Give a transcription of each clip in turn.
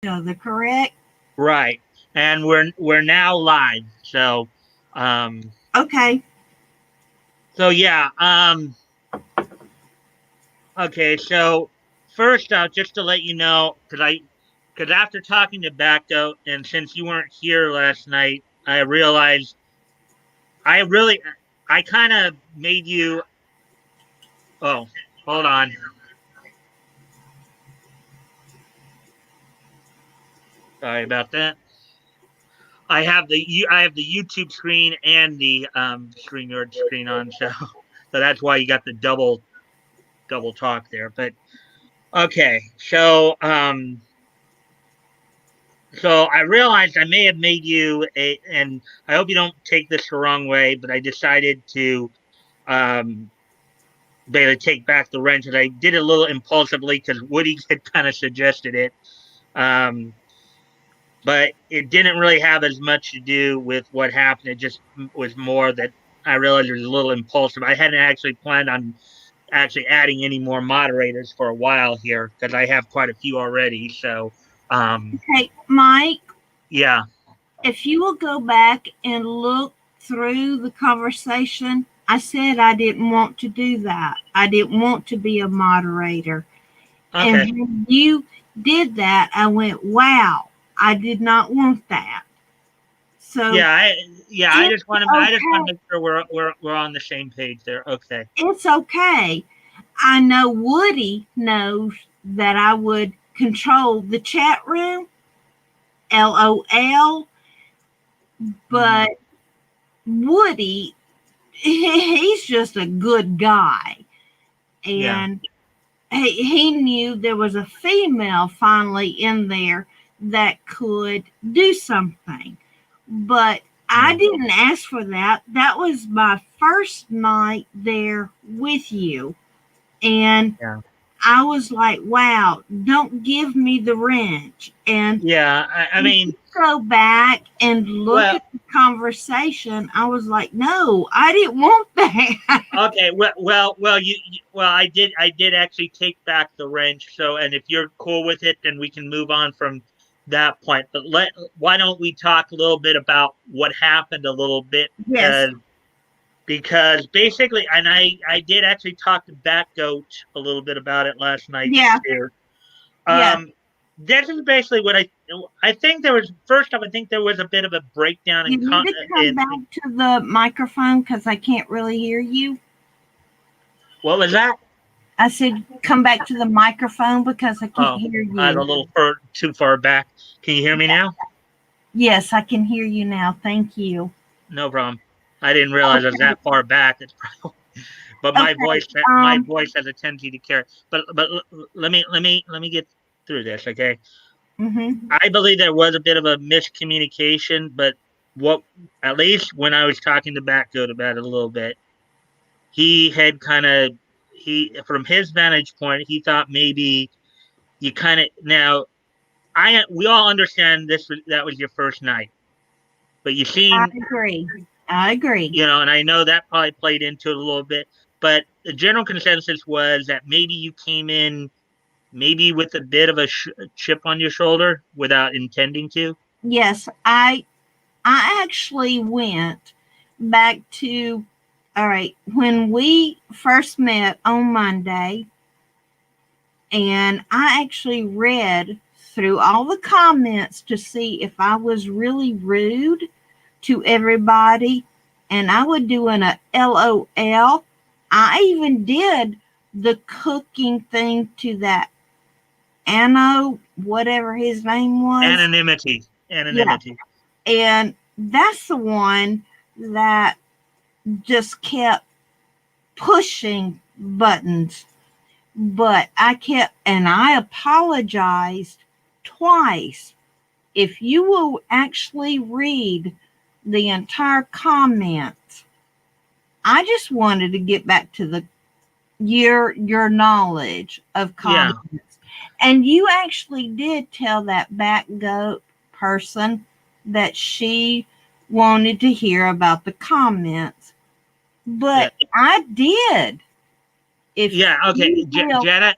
other, correct? Right. And we're now live. Okay. So yeah, okay, so first off, just to let you know, because after talking to Bacto, and since you weren't here last night, I realized I really, I kind of made you. Oh, hold on. Sorry about that. I have the YouTube screen and the StreamYard screen on, so that's why you got the double talk there. But okay, so I realized I may have made you and I hope you don't take this the wrong way, but I decided to um, basically take back the wrench, and I did it a little impulsively because Woody had kind of suggested it. Um, but it didn't really have as much to do with what happened. It just was more that I realized it was a little impulsive. I hadn't actually planned on actually adding any more moderators for a while here because I have quite a few already. Okay, Mike, Yeah, if you will go back and look through the conversation, I said I didn't want to do that. I didn't want to be a moderator. And okay. when you did that, I went, wow, I did not want that. So Yeah, I it's just want to okay. make sure we're on the same page there. Okay. It's okay. I know Woody knows that I would control the chat room, LOL, Hmm. but Woody, he's just a good guy. Yeah. And he knew there was a female finally in there that could do something. But I Yeah. didn't ask for that. That was my first night there with you. And Yeah. I was like, wow, don't give me the wrench. And Yeah. I if mean, you go back and look well, at the conversation, I was like, no, I didn't want that. okay. Well, I did actually take back the wrench. So, and if you're cool with it, then we can move on from that point. But why don't we talk a little bit about what happened a little bit Yes. because basically, and I did actually talk to Batgoat a little bit about it last night Yeah. too. Yeah. Um, this is basically what I think there was first off. I think there was a bit of a breakdown You need to come back to the microphone because I can't really hear you. what was that? I said, come back to the microphone because I can't Oh, hear I was a you. little too far back. Can you hear me now? Yes, I can hear you now. Thank you. No problem. I didn't realize I was Okay. that far back. It's probably, but Okay. my voice has a tendency to carry. But let me get through this, okay? Mm-hmm. I believe there was a bit of a miscommunication, but what at least when I was talking to Batgoat about it a little bit, he had kind of he from his vantage point, he thought maybe you kind of now I we all understand that was your first night, but you I seem agree. I agree. and I know that probably played into it a little bit, but the general consensus was that maybe you came in maybe with a bit of a chip on your shoulder without intending to. Yes, I actually went back to all right, when we first met on Monday, and I actually read through all the comments to see if I was really rude to everybody, and I would do an LOL. I even did the cooking thing to that Anno, whatever his name was. Anonymity, Yeah. anonymity. And that's the one that just kept pushing buttons. But I kept, and I apologized twice. If you will actually read the entire comments, I just wanted to get back to the your knowledge of Yeah, comments. And you actually did tell that back goat person that she wanted to hear about the comments. yeah, But I did. If yeah. Okay, you will, Jenna.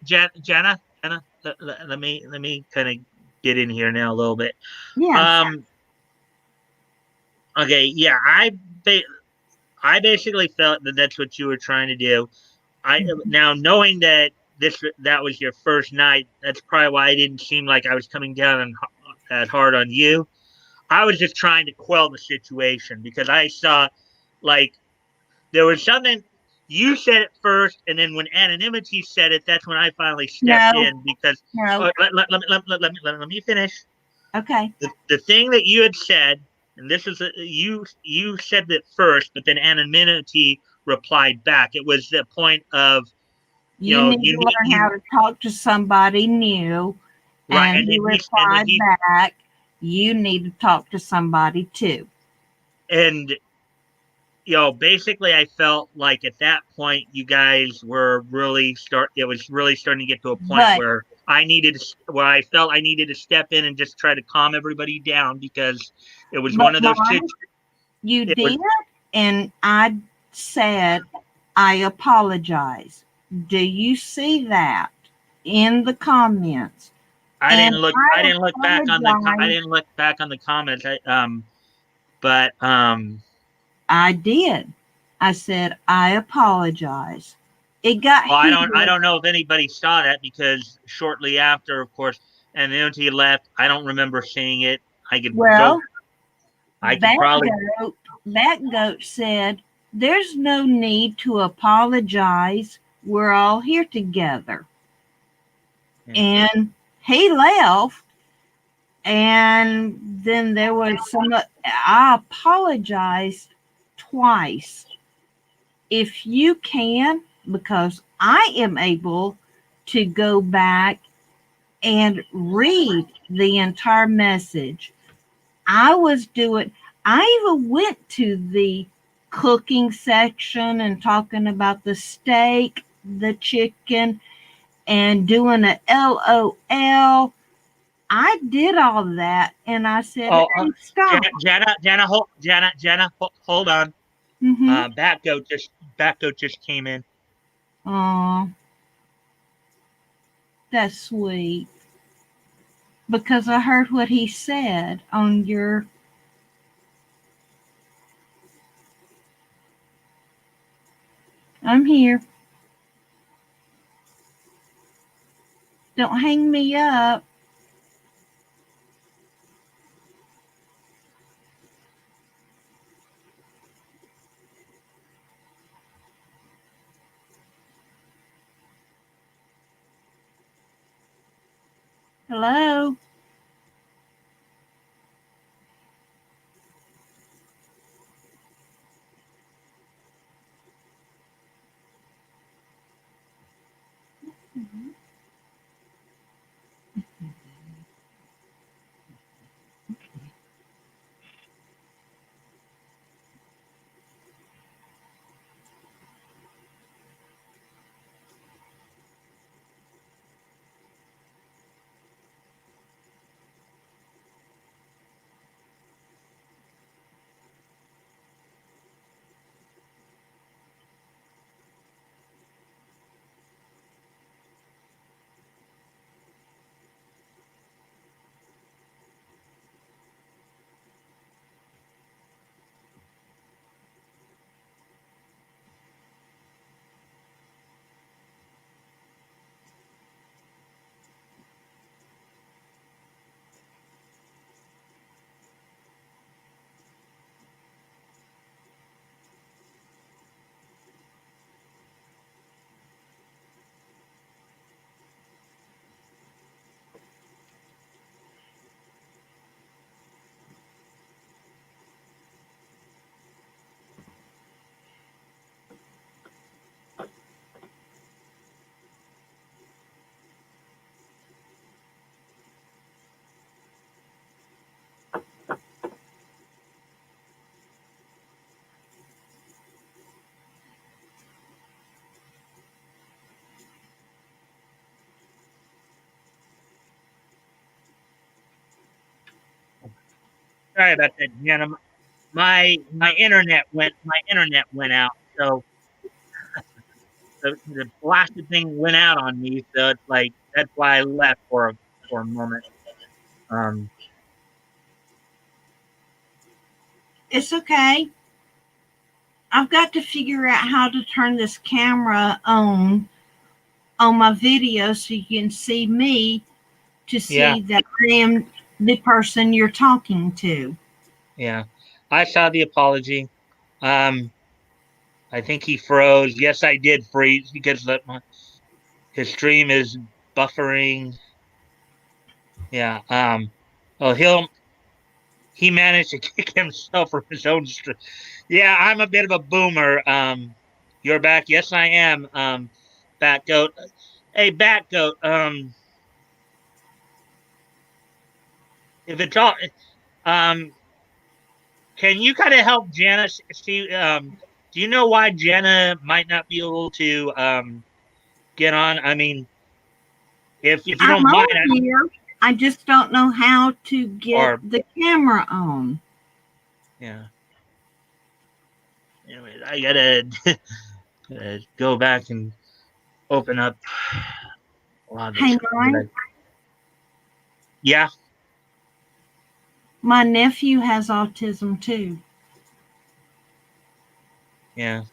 Let me kind of. get in here now a little bit. Yes. Um, okay, yeah, ba- I basically felt that that's what you were trying to do. I now knowing that that was your first night, that's probably why I didn't seem like I was coming down that hard on you. I was just trying to quell the situation because I saw like there was something you said it first, and then when anonymity said it, that's when I finally stepped No, in because no. let me finish. Okay. The thing that you had said, and this is you said it first, but then anonymity replied back. It was the point of You need you to need learn how you to talk to somebody new. right, And and he then and then replied back, you need to talk to somebody too. and basically I felt like at that point you guys were really it was really starting to get to a point But where where I felt I needed to step in and just try to calm everybody down because it was but one of those Mike, you it was did, and I said I apologize. Do you see that in the comments? And I I didn't look back on I apologize. didn't look back on the comments. But I did. I said I apologize. It got well, I heated. don't know if anybody saw that because shortly after, of course, and then he left. I don't remember seeing it. I could go. Well, I could probably. That goat said, there's no need to apologize. We're all here together. And he left. And then there was I apologized twice. If you can, because I am able to go back and read the entire message. I was doing, I even went to the cooking section and talking about the steak, the chicken, and doing a LOL. I did all that and I said, Oh, hey, stop. Jenna, hold on. Mm-hmm. Batgoat just came in. Oh, that's sweet. Because I heard what he said on your. I'm here. Don't hang me up. Hello? Sorry about that, Jenna. My internet went out, so the blasted thing went out on me. So it's like that's why I left for a moment. Um, It's okay. I've got to figure out how to turn this camera on my video so you can see me to yeah, see that I am the person you're talking to. yeah. I saw the apology. Um, I think he froze. Yes, I did freeze because his stream is buffering. Yeah. Oh, he managed to kick himself from his own stream. Yeah, I'm a bit of a boomer. You're back. Yes, I am. Bat goat. Hey, bat goat. If it's all, um, can you kind of help Janice see? Do you know why Jenna might not be able to get on? I mean, if you I'm don't mind, on here. I just don't know how to get or the camera on. yeah. Anyway, I gotta go back and open up a lot of the Hey, stuff Mike, that yeah, my nephew has autism too. yeah,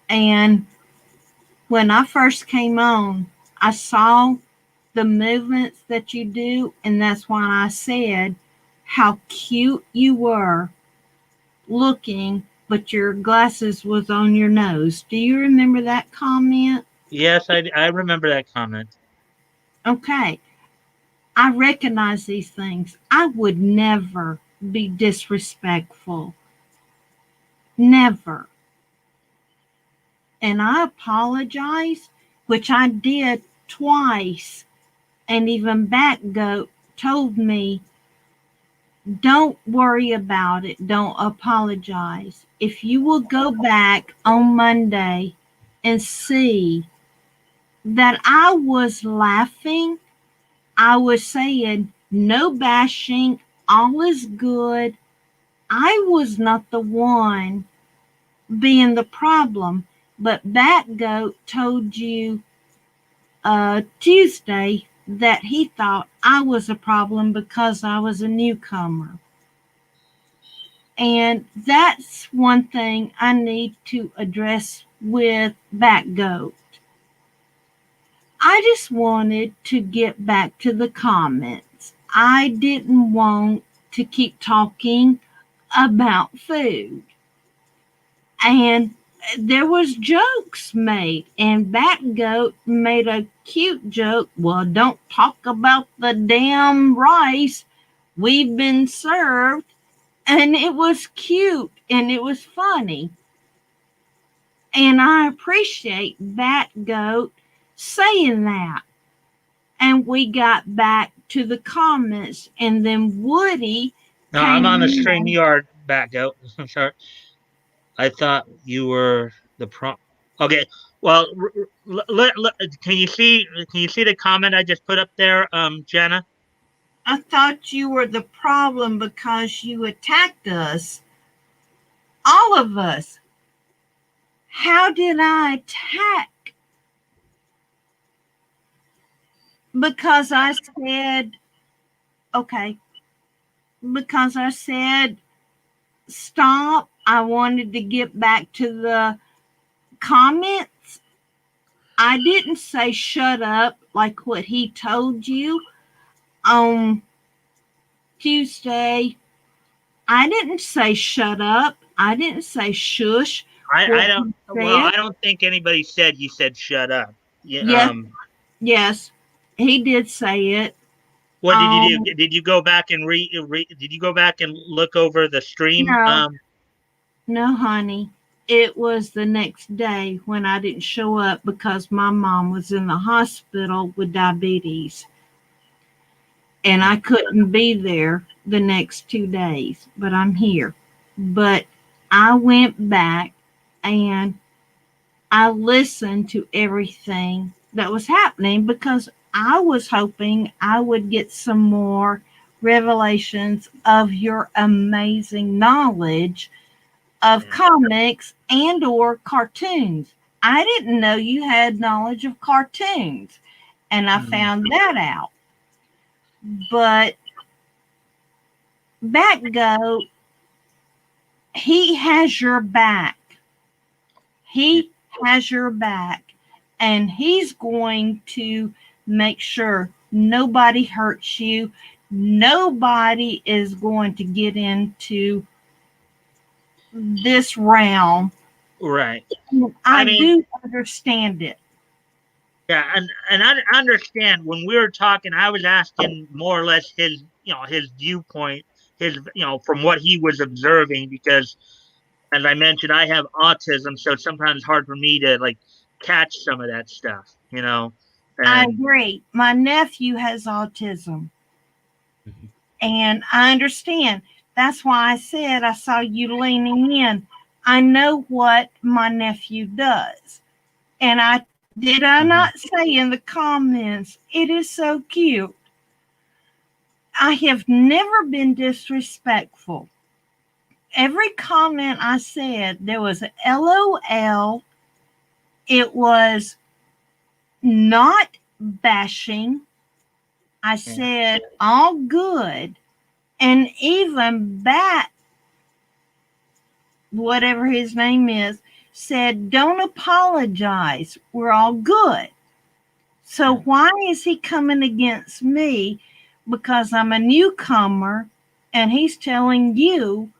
And when I first came on, I saw the movements that you do, and that's why I said how cute you were looking, but your glasses was on your nose. Do you remember that comment? yes, I remember that comment. Okay, I recognize these things. I would never be disrespectful. Never. And I apologized, which I did twice. And even Backgoat told me, don't worry about it. Don't apologize. If you will go back on Monday and see that I was laughing, I was saying, no bashing, all is good. I was not the one being the problem, but Backgoat told you Tuesday that he thought I was a problem because I was a newcomer. And that's one thing I need to address with Backgoat. I just wanted to get back to the comments. I didn't want to keep talking about food. And there was jokes made, and Backgoat made a cute joke. Well, don't talk about the damn rice. We've been served. And it was cute and it was funny. And I appreciate Backgoat saying that. And we got back to the comments, and then Woody No, I'm came on the in. StreamYard back out. I'm sorry. I thought you were the pro. Okay. Well, can you see? Can you see the comment I just put up there, Jenna? I thought you were the problem because you attacked us, all of us. How did I attack? Because I said, okay, because I said, stop. I wanted to get back to the comments. I didn't say shut up like what he told you on Tuesday. I didn't say shut up. I didn't say shush. I What don't. he Well, said, I don't think anybody said you said shut up. Yeah. yes, yes, he did say it. What did you Um, do? Did you go back and did you go back and look over the stream? no, no, honey. It was the next day when I didn't show up because my mom was in the hospital with diabetes and I couldn't be there the next 2 days, but I'm here. But I went back and I listened to everything that was happening because I was hoping I would get some more revelations of your amazing knowledge of Yeah. comics and or cartoons. I didn't know you had knowledge of cartoons, and I Mhm. found that out. But Backgoat, he has your back. Yeah. He has your back, and he's going to make sure nobody hurts you. Nobody is going to get into this realm. Right. I I mean, do understand it. yeah, and I understand when we were talking, I was asking more or less his, his viewpoint, his, from what he was observing, because as I mentioned, I have autism, so sometimes it's hard for me to like catch some of that stuff. I And agree. My nephew has autism, and I understand. That's why I said I saw you leaning in. I know what my nephew does. And I Mhm. not say in the comments, it is so cute. I have never been disrespectful. Every comment I said, there was a LOL. It was not bashing. I Yeah. said all good. And even Bat, whatever his name is, said, don't apologize. We're all good. So Yeah. why is he coming against me because I'm a newcomer and he's telling you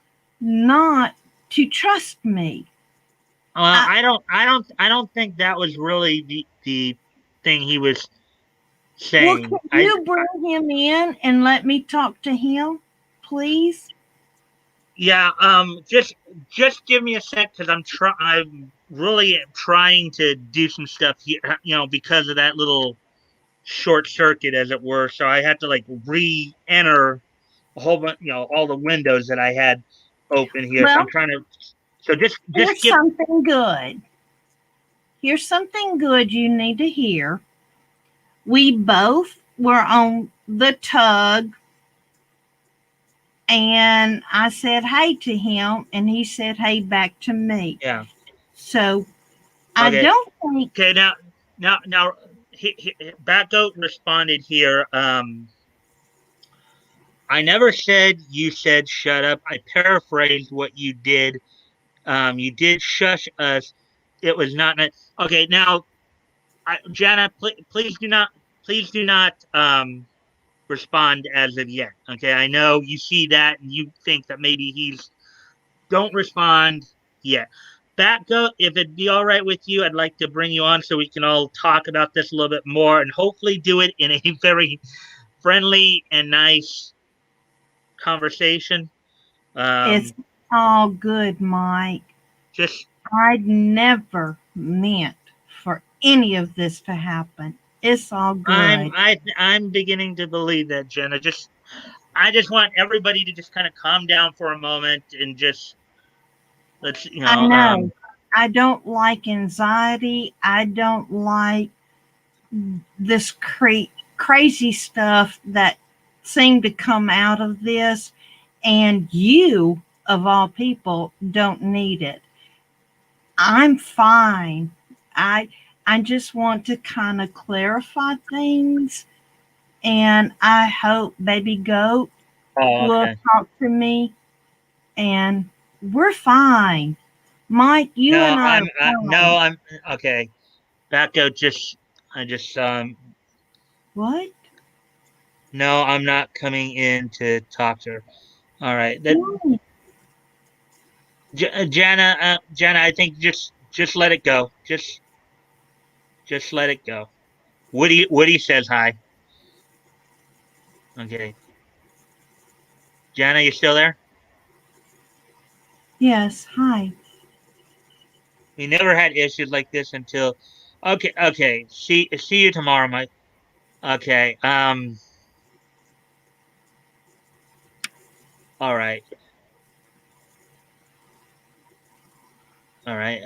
not to trust me? I, I don't think that was really the thing he was well, can saying. you bring him in and let me talk to him, please? Yeah, just give me a sec because I'm really trying to do some stuff here, because of that little short circuit, as it were. So I had to like re-enter a whole bunch, all the windows that I had open here. So I'm Well, trying to. So just here's give. something good. Here's something good you need to hear. We both were on the tug, and I said hey to him, and he said hey back to me. Yeah. So I Okay. don't think Okay. Now, Batgoat responded here. I never said you said shut up. I paraphrased what you did. You did shush us. It was not. Okay. Now, Jana, please do not respond as of yet. Okay. I know you see that and you think that maybe he's. Don't respond yet. Batgo, if it'd be all right with you, I'd like to bring you on so we can all talk about this a little bit more and hopefully do it in a very friendly and nice conversation. it's Um, all good, Mike. just I'd never meant for any of this to happen. It's all good. I'm beginning to believe that, Jenna. I just want everybody to just kind of calm down for a moment and just let's I know. I don't like anxiety. I don't like this crazy stuff that seemed to come out of this. And you, of all people, don't need it. I'm fine. I I just want to kind of clarify things, and I hope Baby Goat Oh, will okay. talk to me, and we're fine. Mike, you No, and I are no, fine. I'm okay. Batgo just I just What? no, I'm not coming in to talk to her. All right. What? Jana, I think just let it go. Just let it go. Woody says hi. Okay. Jana, you still there? Yes, hi. We never had issues like this until okay. See you tomorrow, Mike. Okay. All right. All right.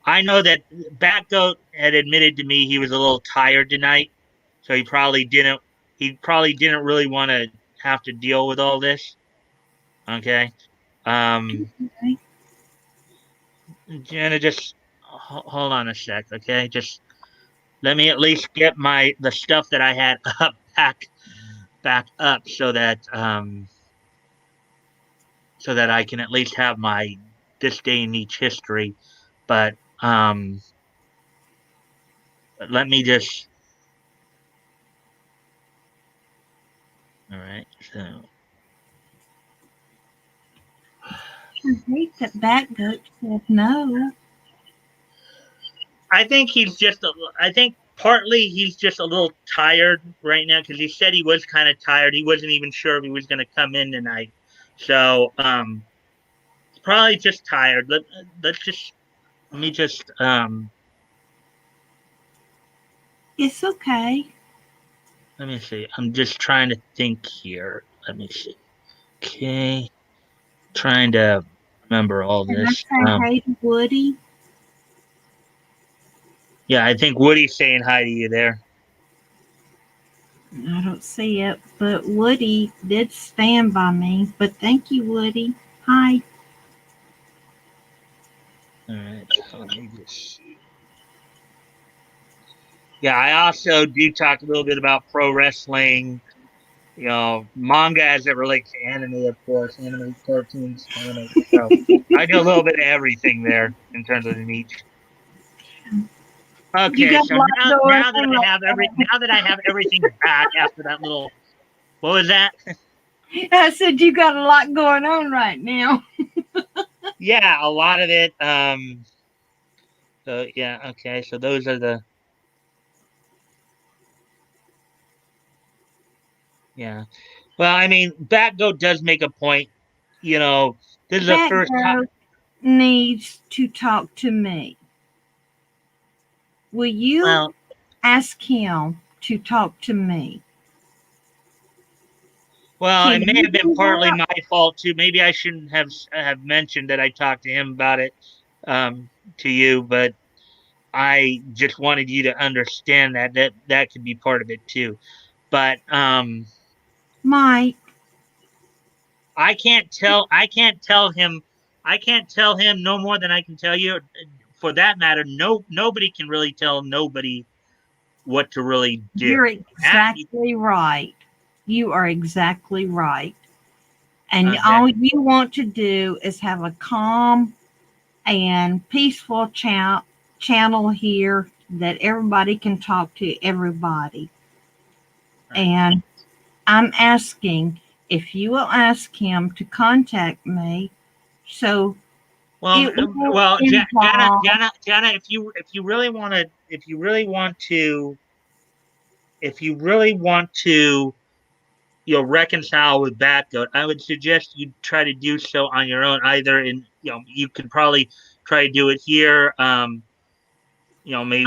I know that Batgoat had admitted to me he was a little tired tonight, so he probably didn't really want to have to deal with all this. Okay. Um Okay. Jenna, just hold on a sec, okay? Just let me at least get the stuff that I had up back up so that so that I can at least have my this day in each history. But let me just. All right. So I hate that Backgoat said no. I think he's just. I think partly he's just a little tired right now because he said he was kind of tired. He wasn't even sure if he was going to come in tonight. So probably just tired. Let's just let me just It's okay. let me see. I'm just trying to think here. Let me see. Okay, trying to remember all Can I this. say hey to Woody? Yeah, I think Woody's saying hi to you there. I don't see it, but Woody did stand by me. But thank you, Woody. Hi. All right, let me just. Yeah, I also do talk a little bit about pro wrestling, manga as it relates to anime, of course, anime, cartoons, anime. So I do a little bit of everything there in terms of the niche. You Okay, got so a lot going now that on I right have now that I have everything back after that little, what was that? now. I said you got a lot going on right now. Yeah, a lot of it. So yeah, okay, so those are the yeah. Well, I mean, Batgo does make a point. You know, this is the first time. Backgoat needs to talk to me. Will you Well, ask him to talk to me? Well, it Can may you have been do partly that? my fault too. Maybe I shouldn't have mentioned that I talked to him about it to you, but I just wanted you to understand that could be part of it too. But Mike, I can't tell him no more than I can tell you. For that matter, nobody can really tell nobody what to really you're do. exactly right. You are exactly right. And Okay. all you want to do is have a calm and peaceful channel here that everybody can talk to everybody. Right. And I'm asking if you will ask him to contact me so it will involve Jana, if you really want to, if you really want to, reconcile with Batgoat, I would suggest you try to do so on your own. Either you could probably try to do it here. Maybe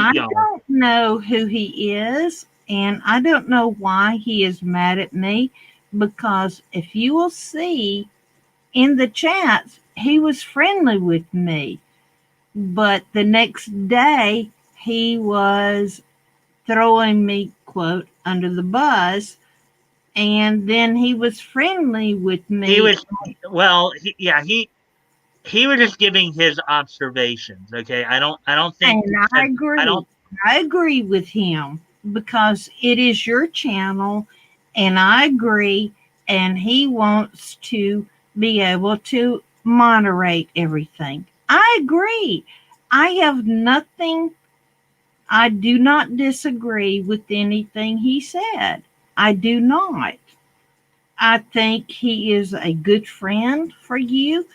I don't know who he is, and I don't know why he is mad at me because if you will see in the chats, he was friendly with me. But the next day, he was throwing me, quote, under the bus, and then he was friendly with he me. was well, he was just giving his observations. Okay, I don't think And that I don't. I agree with him because it is your channel, and I agree. And he wants to be able to moderate everything. I agree. I have nothing, I do not disagree with anything he said. I do not. I think he is a good friend for you.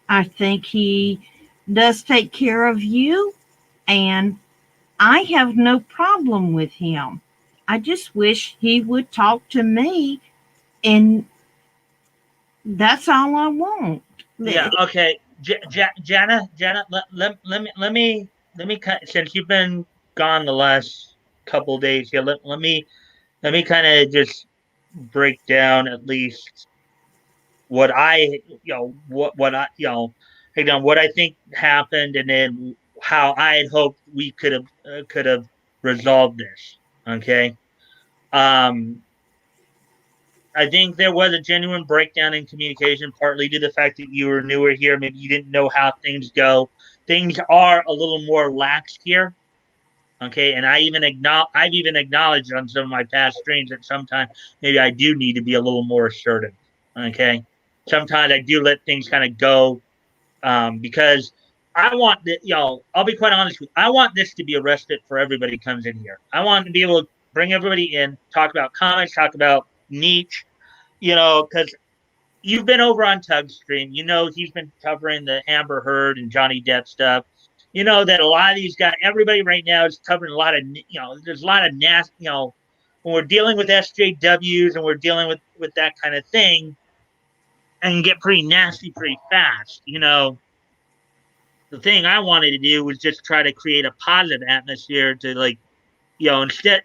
I think he does take care of you. And I have no problem with him. I just wish he would talk to me, and that's all I want. Yeah. Okay. Jana, let me since you've been gone the last couple of days here, let me kind of just break down at least what I, what I, again, what I think happened, and then how I had hoped we could have resolved this. Okay. Um, I think there was a genuine breakdown in communication, partly due to the fact that you were newer here. Maybe you didn't know how things go. Things are a little more lax here. Okay, and I've even acknowledged on some of my past streams that sometimes maybe I do need to be a little more assertive. Okay, sometimes I do let things kind of go, because I want the, I'll be quite honest with you. I want this to be a respite for everybody who comes in here. I want to be able to bring everybody in, talk about comics, talk about niche, because you've been over on Tug's stream. He's been covering the Amber Heard and Johnny Depp stuff. You know that a lot of these guys, everybody right now is covering a lot of, there's a lot of nasty, when we're dealing with SJWs and we're dealing with that kind of thing, and get pretty nasty pretty fast. The thing I wanted to do was just try to create a positive atmosphere to, like, instead,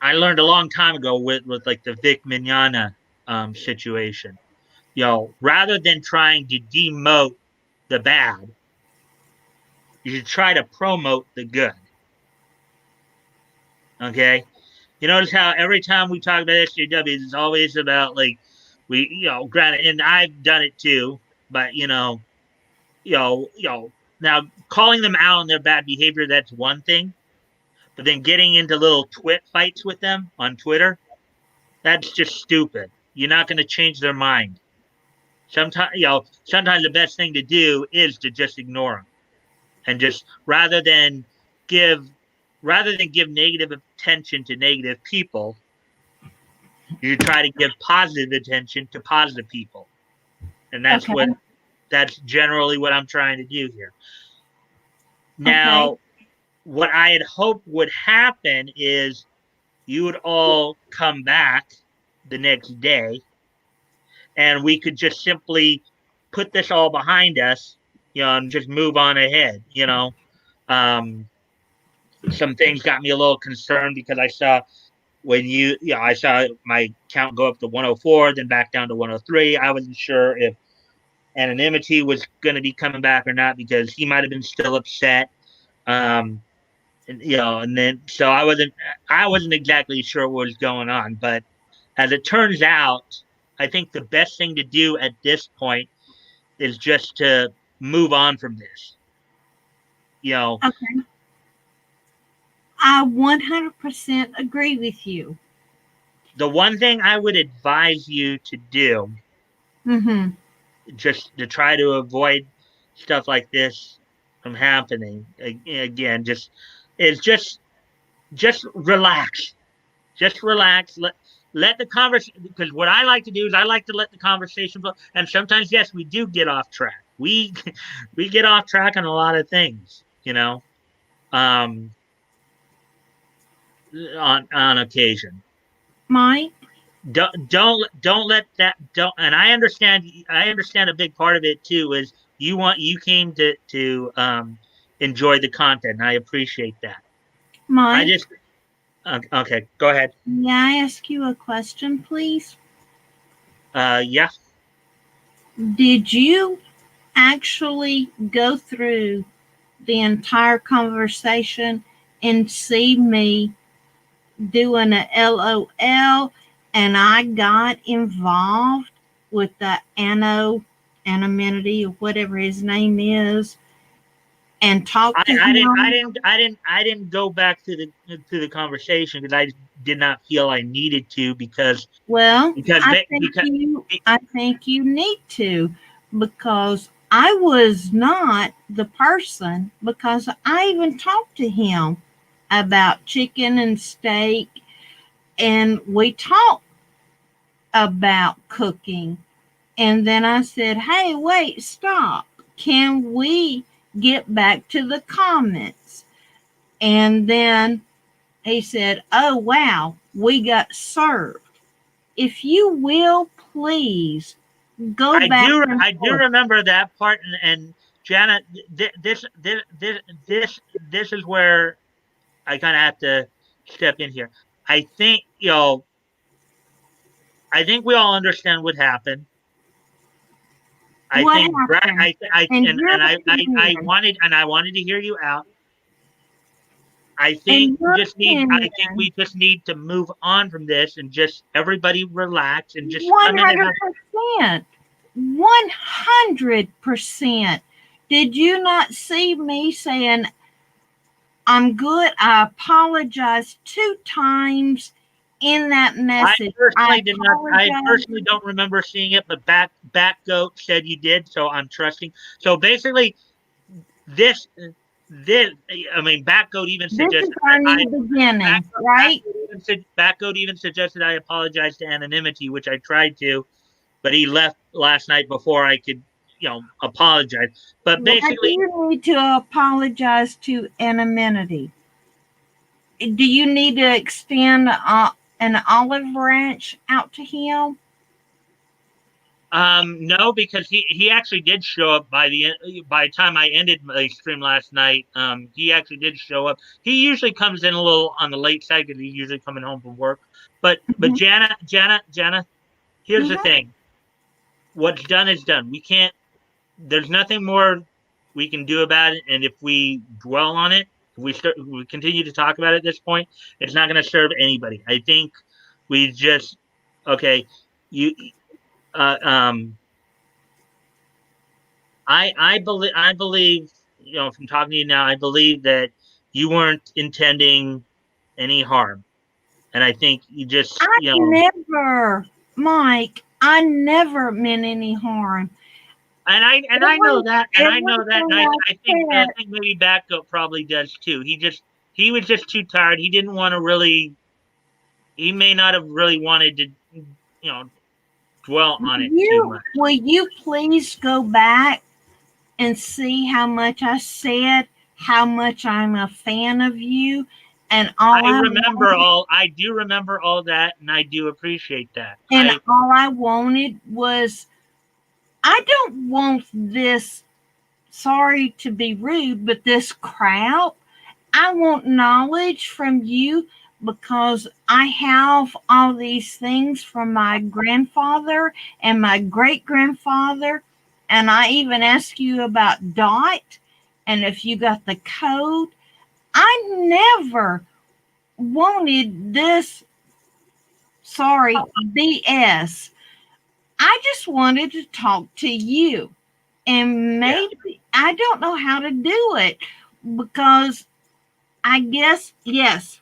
I learned a long time ago with like the Vic Mignogna situation. Rather than trying to demote the bad, you should try to promote the good. Okay. You notice how every time we talk about SJWs, it's always about, like, granted, and I've done it too, but now calling them out on their bad behavior, that's one thing. But then getting into little twit fights with them on Twitter, that's just stupid. You're not going to change their mind. Sometimes the best thing to do is to just ignore them, and just give rather than give negative attention to negative people, you try to give positive attention to positive people. And Okay. that's generally what I'm trying to do here. Okay. Now, what I had hoped would happen is you would all come back the next day, and we could just simply put this all behind us, and just move on ahead. Um, some things got me a little concerned because I saw I saw my count go up to 104, then back down to 103. I wasn't sure if anonymity was going to be coming back or not, because he might have been still upset. And then so I wasn't exactly sure what was going on, but as it turns out, I think the best thing to do at this point is just to move on from this. Okay. I 100% agree with you. The one thing I would advise you to do, Mm-hmm. just to try to avoid stuff like this from happening again, just relax. Just relax. Let the conversation, because what I like to do is I like to let the conversation flow. And sometimes, yes, we do get off track. We we get off track on a lot of things, um, on occasion. Mike? Don't let that don't. And I understand a big part of it too is you came to enjoy the content, and I appreciate that. I Mike? just okay. Go ahead. May I ask you a question, please? Yeah. Did you actually go through the entire conversation and see me doing a LOL and I got involved with the anonymity or whatever his name is and talked to I didn't I him? didn't I didn't I didn't go back to the conversation because I did not feel I needed to Well, because they because I think you need to, because I was not the person, because I even talked to him about chicken and steak, and we talked about cooking. And then I said, "Hey, wait, stop. Can we get back to the comments?" And then he said, "Oh, wow, we got served. If you will, please go back and I do forth." remember that part, and Janet, this is where I kind of have to step in here. I think I think we all understand what happened. I What think Brad, happened? In your opinion, I wanted to hear you out. in your I think opinion, we just need to move on from this and just everybody relax and just come in and have. 100%, 100%. Did you not see me saying, "I'm good. I apologize 2 times. in that I message. I personally did not. I apologize. personally don't remember seeing it, but Backgoat said you did, so I'm trusting. So basically, this this I mean, Backgoat even This is suggested our I new beginning, right? Backgoat even suggested I apologize to anonymity, which I tried to, but he left last night before I could, apologize. But Why do basically, you need to apologize to anonymity? Do you need to extend an olive branch out to him? no, because he actually did show up by the time I ended my stream last night. He actually did show up. He usually comes in a little on the late side because he's usually coming home from work. But Mhm. Jana, here's the Mhm. thing. What's done is done. We can't. There's nothing more we can do about it. And if we dwell on it, if we continue to talk about it at this point, it's not going to serve anybody. I think we just okay. You uh, um I believe, from talking to you now, I believe that you weren't intending any harm. And I think you just, I never, Mike, I never meant any harm. and I know that, and Everything I I said, think maybe Backup probably does too. He was just too tired. He didn't want to really. He may not have really wanted to, dwell on it too much. will you please go back and see how much I said, how much I'm a fan of you, and I do remember all that, and I do appreciate that. all I wanted was I don't want this, sorry to be rude, but this crowd. I want knowledge from you because I have all these things from my grandfather and my great grandfather. And I even asked you about Dot and if you got the code. I never wanted this, sorry, BS. I just wanted to talk to you. And Yeah, maybe I don't know how to do it because I guess, yes,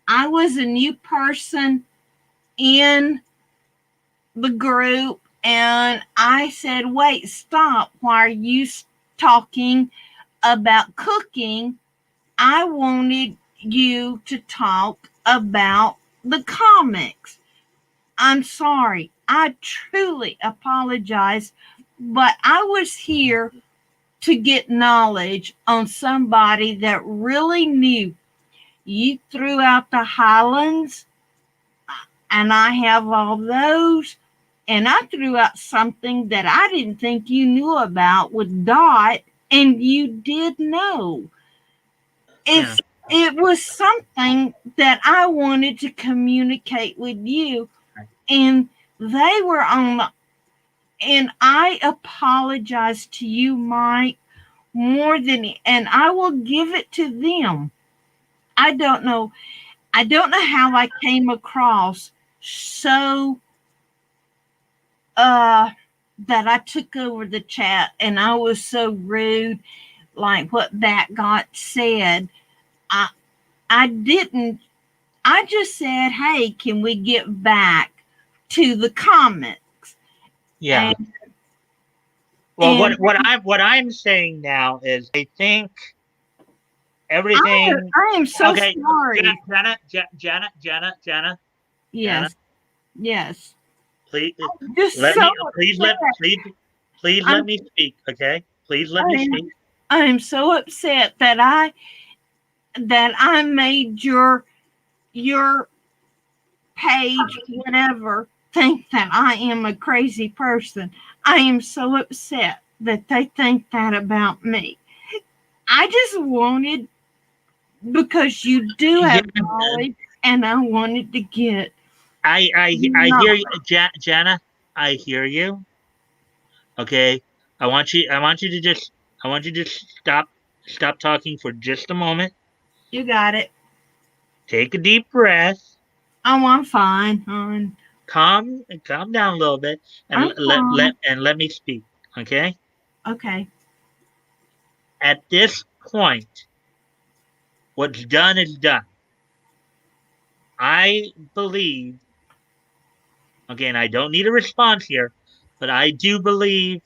I was a new person in the group and I said, wait, stop. Why are you talking about cooking? I wanted you to talk about the comics. I'm sorry. I truly apologize, but I was here to get knowledge on somebody that really knew. You threw out the Highlands, and I have all those. And I threw out something that I didn't think you knew about with Dot, and you did know. yeah, It was something that I wanted to communicate with you, and they were on the. And I apologize to you, Mike, more than, and I will give it to them. I don't know. I don't know how I came across so uh that I took over the chat and I was so rude, like what that got said. I I didn't. I just said, "Hey, can we get back to the comments?" yeah. And Well, and what I'm saying now is I think I everything. I am so Okay, sorry. Jana, Jana, Yes, yes. please Just let so me upset. please let I'm me speak. Okay, please let I me am speak. I am so upset that I made your page, whatever, think that I am a crazy person. I am so upset that they think that about me. I just wanted, because you do Yeah, have knowledge, and I wanted to get I hear knowledge. you, Jana. I hear you. Okay, I want you to stop talking for just a moment. You got it. Take a deep breath. Oh, I'm fine, hon. Calm down a little bit, and I'm fine. let me speak. Okay. Okay. At this point, what's done is done. I believe, again, I don't need a response here, but I do believe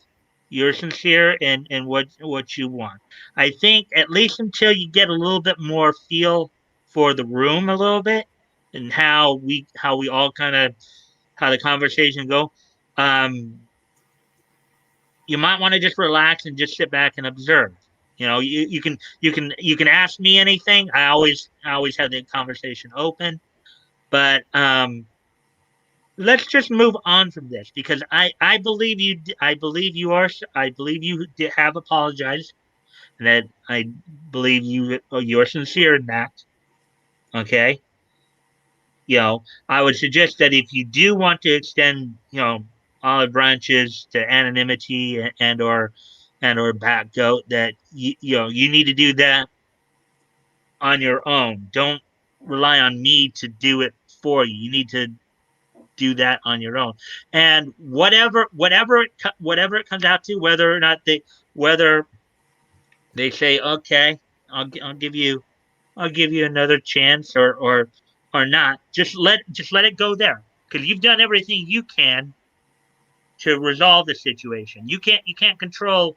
you're sincere in what you want. I think at least until you get a little bit more feel for the room a little bit and how we all kind of how the conversation go, um, you might want to just relax and just sit back and observe. You can ask me anything. I always have the conversation open, but let's just move on from this because I believe you. I believe you have apologized, and that I believe you're sincere in that. Okay. I would suggest that if you do want to extend, olive branches to anonymity and or back goat, that you need to do that on your own. Don't rely on me to do it for you. You need to do that on your own. And whatever it comes out to, whether they say, okay, I'll give you another chance, or not. Just let it go there, because you've done everything you can to resolve the situation. You can't control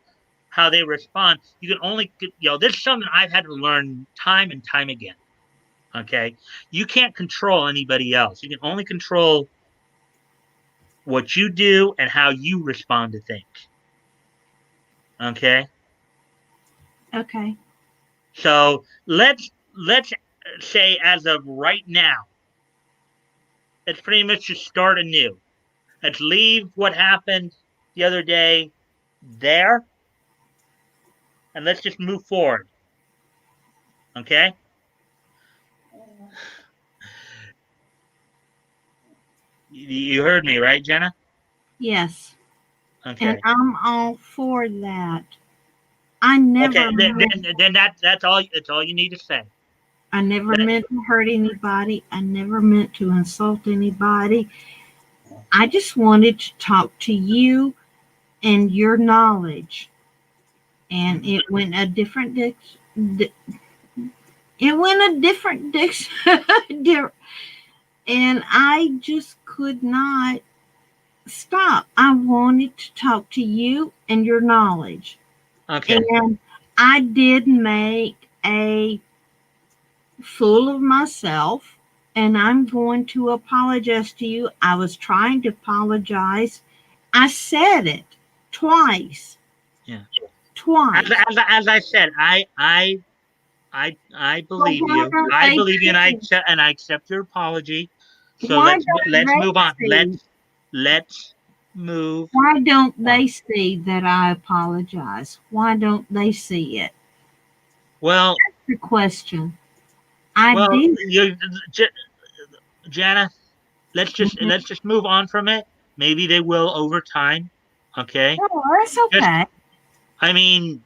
how they respond. You can only, this is something I've had to learn time and time again. Okay, you can't control anybody else. You can only control what you do and how you respond to things. Okay, Okay. so let's say as of right now, let's pretty much just start anew. Let's leave what happened the other day there, and let's just move forward. Okay? You heard me, right, Jenna? Yes. And Okay. I'm all for that. I Okay. never Then meant, then, then that's all. That's all you need to say. I never Let meant to hurt anybody. I never meant to insult anybody. I just wanted to talk to you and your knowledge. And Mhm. it went a different it went a different and I just could not stop. I wanted to talk to you and your knowledge. Okay. And I did make a fool of myself, and I'm going to apologize to you. I was trying to apologize. I said it twice. Yeah. As, Twice. as, as I said, I Well, believe why you. don't I they believe you, and I see? accept and I accept your apology. So Why let's don't move they on. see? Let's move Why don't on. they see that I apologize? Why don't they see it? Well, The question. I well, did. Jana, Mhm. let's just move on from it. Maybe they will over time. Okay. Oh, that's Just okay. I mean,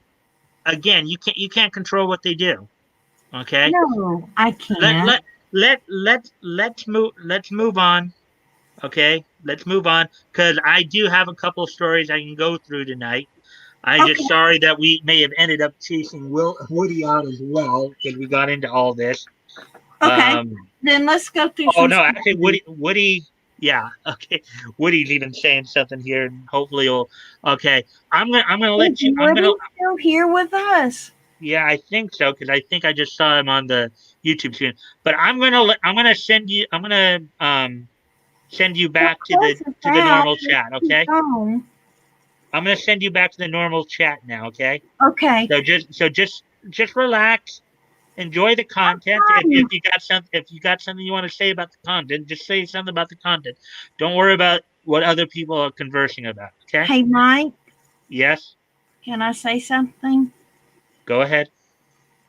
again, you can't control what they do. Okay. No, I Let can't. let let's move on. Okay. Let's move on, because I do have a couple of stories I can go through tonight. I'm Okay, just sorry that we may have ended up chasing Woody out as well, because we got into all this. okay. Um, Then let's go through Oh some no, actually, stories. Yeah, okay. Woody's even saying something here, and hopefully he'll. Okay, I'm gonna Is let you. I'm gonna. Woody still here with us? Yeah, I think so, because I think I just saw him on the YouTube screen. But I'm gonna send you. I'm gonna send you Well, back to the close us to the out. normal Let's chat. keep Okay, going. I'm gonna send you back to the normal chat now. Okay, Okay. so just relax, enjoy the content. If Fine. you got something you want to say about the content, just say something about the content. Don't worry about what other people are conversing about. Okay? Hey, Mike, Yes. can I say something? Go ahead.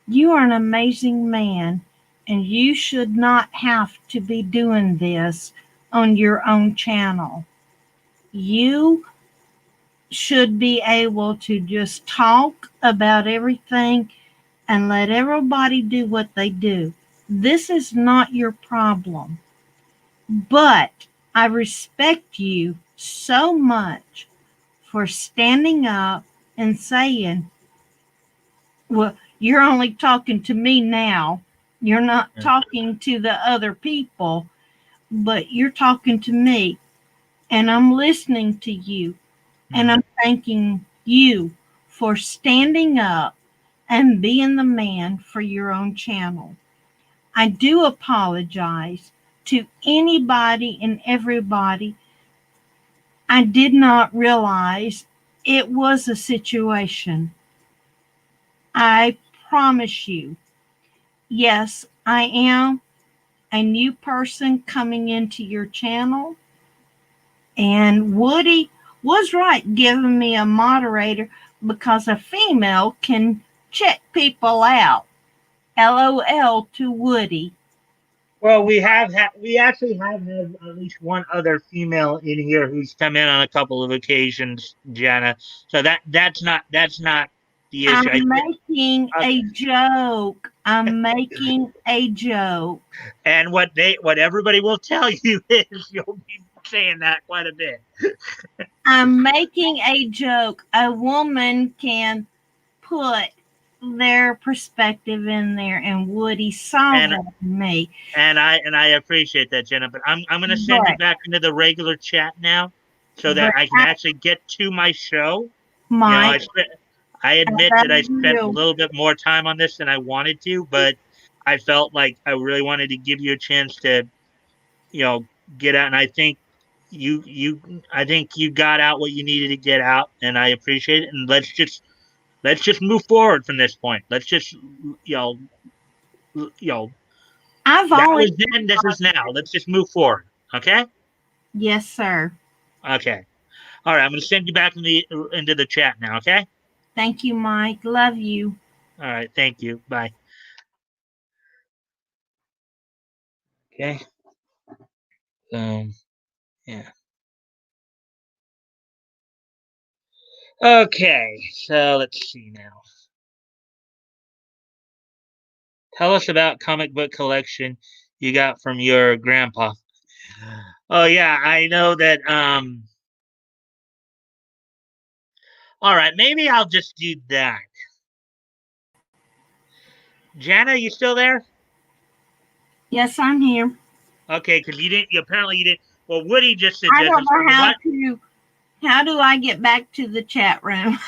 You are an amazing man, and you should not have to be doing this on your own channel. You should be able to just talk about everything and let everybody do what they do. This is not your problem, but I respect you so much for standing up and saying, well, you're only talking to me now. You're not talking to the other people, but you're talking to me, and I'm listening to you, and I'm thanking you for standing up and being the man for your own channel. I do apologize to anybody and everybody. I did not realize it was a situation. I promise you, yes, I am a new person coming into your channel. And Woody was right giving me a moderator because a female can check people out. LOL to Woody. Well, we actually have had at least one other female in here who's come in on a couple of occasions, Jenna. So that's not the issue. I'm making a joke. I'm making a joke. And what everybody will tell you is you'll be saying that quite a bit. I'm making a joke. A woman can put their perspective in there, and Woody saw And that in me. I appreciate that, Jenna. But I'm gonna send you But, back into the regular chat now, so but that I can actually get to my show. You know, Mike, I I admit that I love spent a you. little bit more time on this than I wanted to, but I felt like I really wanted to give you a chance to, you know, get out. And I think you got out what you needed to get out, and I appreciate it. And let's just move forward from this point. Let's just, you know, I've that always, was then, this is now. Let's just move forward. Okay. yes, sir. Okay. All right. I'm going to send you back into the chat now. Okay. Thank you, Mike. Love you. All right. Thank you. Bye. Okay. Yeah. Okay. So let's see now. Tell us about comic book collection you got from your grandpa. Oh yeah, I know that. All right, maybe I'll just do that. Jana, you still there? Yes, I'm here. Okay, because you didn't. Apparently you didn't. Well, Woody just I suggested. don't know how What? to. How do I get back to the chat room?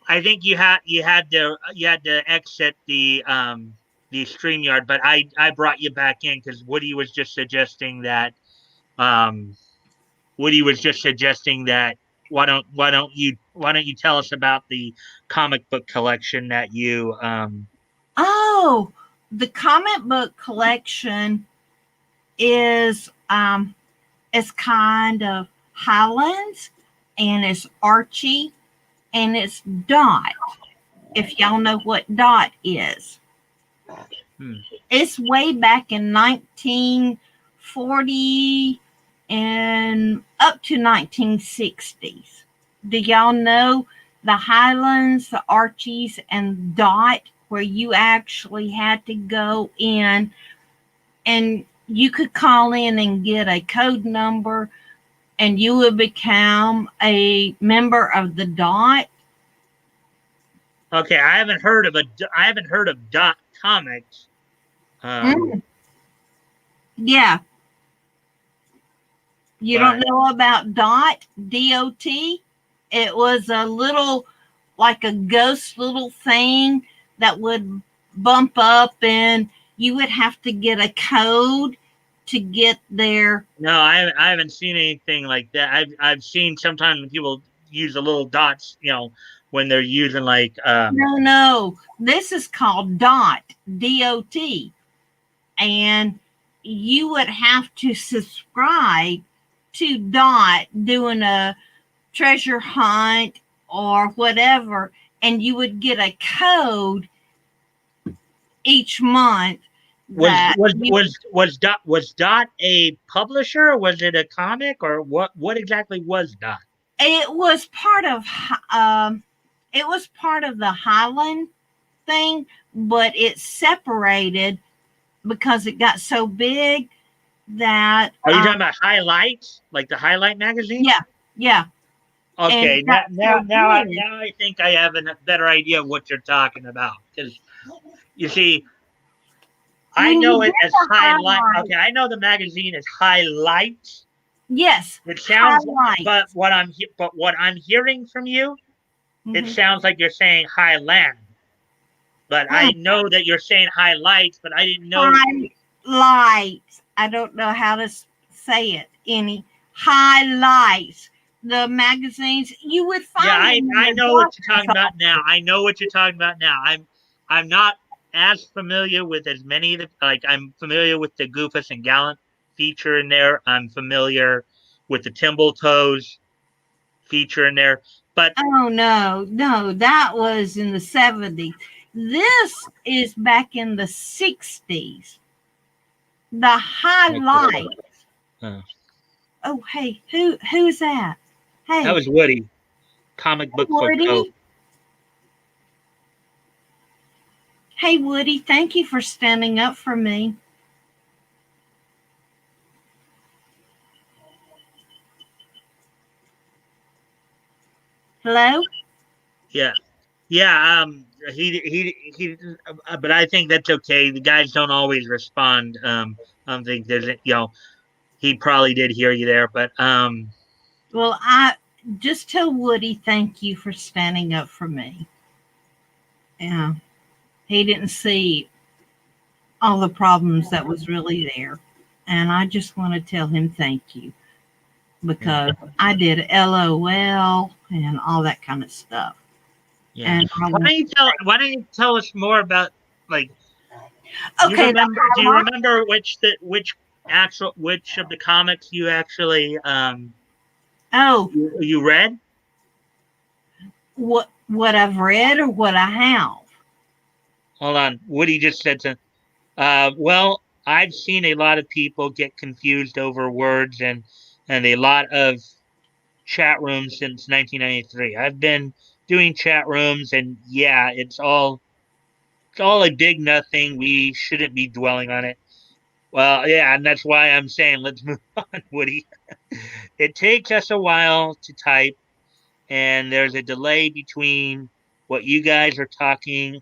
I think you had to exit the StreamYard, but I brought you back in because Woody was just suggesting that um Woody was just suggesting that why don't you tell us about the comic book collection that you Oh, the comic book collection is it's kind of Highlands, and it's Archie, and it's Dot. If y'all know what Dot is, hmm. it's way back in 1940 and up to 1960s. Do y'all know the Highlands, the Archies, and Dot, where you actually had to go in and you could call in and get a code number and you would become a member of the Dot? Okay, I haven't heard of Dot Comics. Um, Mm, yeah. You don't but know about Dot? DOT? It was a little, like a ghost little thing that would bump up, and you would have to get a code to get there. no, I haven't seen anything like that. I've seen sometimes when people use the little dots, when they're using like No, no. This is called Dot, DOT. And you would have to subscribe to Dot doing a treasure hunt or whatever, and you would get a code each month was that was you, was Dot a publisher? Was it a comic or what exactly was Dot? it was part of um it was part of the Highland thing, but it separated because it got so big that Are you talking about Highlights, like the Highlight magazine? yeah, yeah, and Okay, it got so big. now I think I have a better idea of what you're talking about. Because you see, I When you know get it as the highlight. highlight, Okay, I know the magazine is highlights. yes, It sounds, highlight. but what I'm hearing from you, it Mm-hmm. sounds like you're saying highland. But I know that you're saying highlights, but I didn't know. Highlights. I don't know how to say it. Any highlights. The magazines you would Yeah, find them in I the know what you're talking doctor's about now. office. I know what you're talking about now. I'm not as familiar with as many of the, like, I'm familiar with the Goofus and Gallant feature in there. I'm familiar with the Timble Toes feature in there. But Oh no, no, that was in the 70s. This is back in the 60s. The highlight. uh, Oh hey, who's that? that Hey, was Woody, comic book for Coke. Woody. Hey Woody, thank you for standing up for me. Hello? Yeah, yeah. But I think that's okay. The guys don't always respond. I don't think there's, he probably did hear you there, but Well, I just tell Woody thank you for standing up for me. Yeah. He didn't see all the problems that was really there. And I just want to tell him thank you yeah, because I did LOL and all that kind of stuff. yeah. And I want Why don't you tell us more about, like, okay, the do you highlight. remember which of the comics you actually Oh, you read? what I've read or what I have. Hold on. Woody just said to well, I've seen a lot of people get confused over words, and a lot of chat rooms since 1993. I've been doing chat rooms, and yeah, it's all a big nothing. We shouldn't be dwelling on it. Well, yeah, and that's why I'm saying let's move on, Woody. It takes us a while to type, and there's a delay between what you guys are talking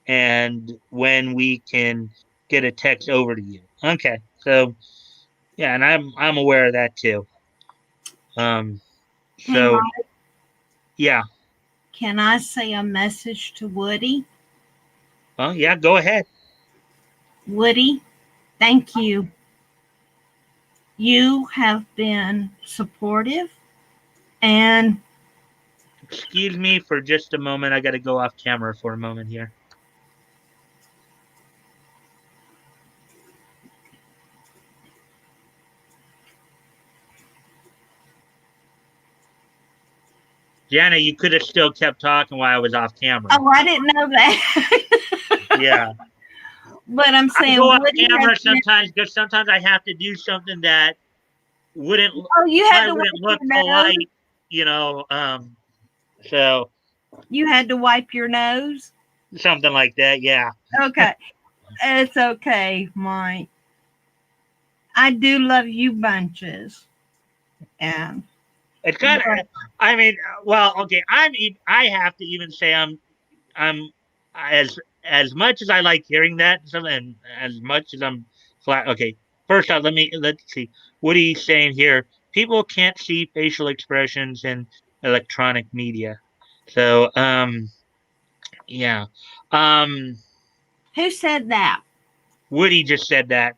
and when we can get a text over to you. Okay, so yeah, and I'm aware of that too. Um, Hey, so Mike, yeah, can I say a message to Woody? well, yeah, go ahead. Woody, thank you. You have been supportive and Excuse me for just a moment. I got to go off camera for a moment here. Jana, you could have still kept talking while I was off camera. oh, I didn't know that. Yeah, But I'm I saying go off Woody has camera been. sometimes because sometimes I have to do something that wouldn't Oh, you had probably to wouldn't wipe look your nose. polite, you know. So You had to wipe your nose. something like that. Yeah, Okay, it's okay, Mike. I do love you bunches, and it's kind of. but I mean, well, okay. I have to even say I'm as much as I like hearing that, and as much as I'm flat. Okay, first off, let's see. What are you saying here? People can't see facial expressions in electronic media. So, yeah. Um, who said that? Woody just said that.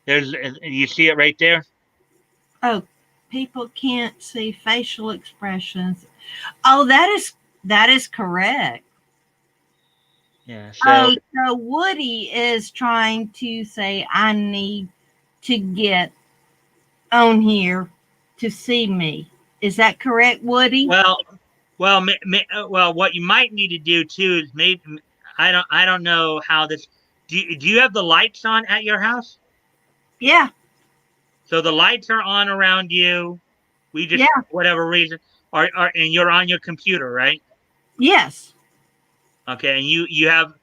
There's, you see it right there. Oh, people can't see facial expressions. Oh, that is correct. Yeah. Oh, so Woody is trying to say I need to get on here to see me. Is that correct, Woody? Well, well, what you might need to do too is maybe I don't know how this. Do you have the lights on at your house? Yeah, So the lights are on around you. We yeah, just, whatever reason, and you're on your computer, right? yes. Okay, and you have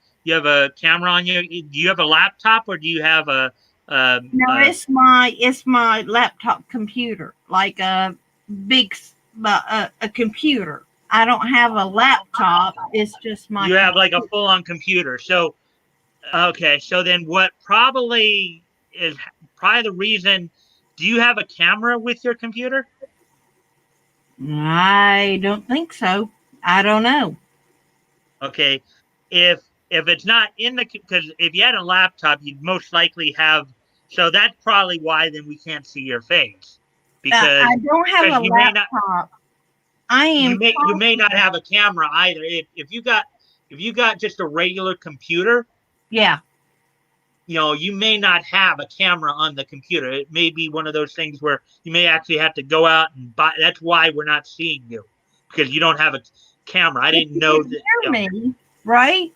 a camera on you. Do you have a laptop or do you have a, No, a it's my laptop computer, like a big a computer. I don't have a laptop. It's just my you have like a computer. full on computer? So Okay, so then what probably is probably the reason, do you have a camera with your computer? I don't think so. I don't know. Okay. If it's not in the, because if you had a laptop, you'd most likely have, so that's probably why then we can't see your face. I Because don't have a you may not, laptop. I am you may talking. not have a camera either. If you got just a regular computer, Yeah, you may not have a camera on the computer. It may be one of those things where you may actually have to go out and buy. That's why we're not seeing you, because you don't have a camera. I but didn't you know can that. hear me, right?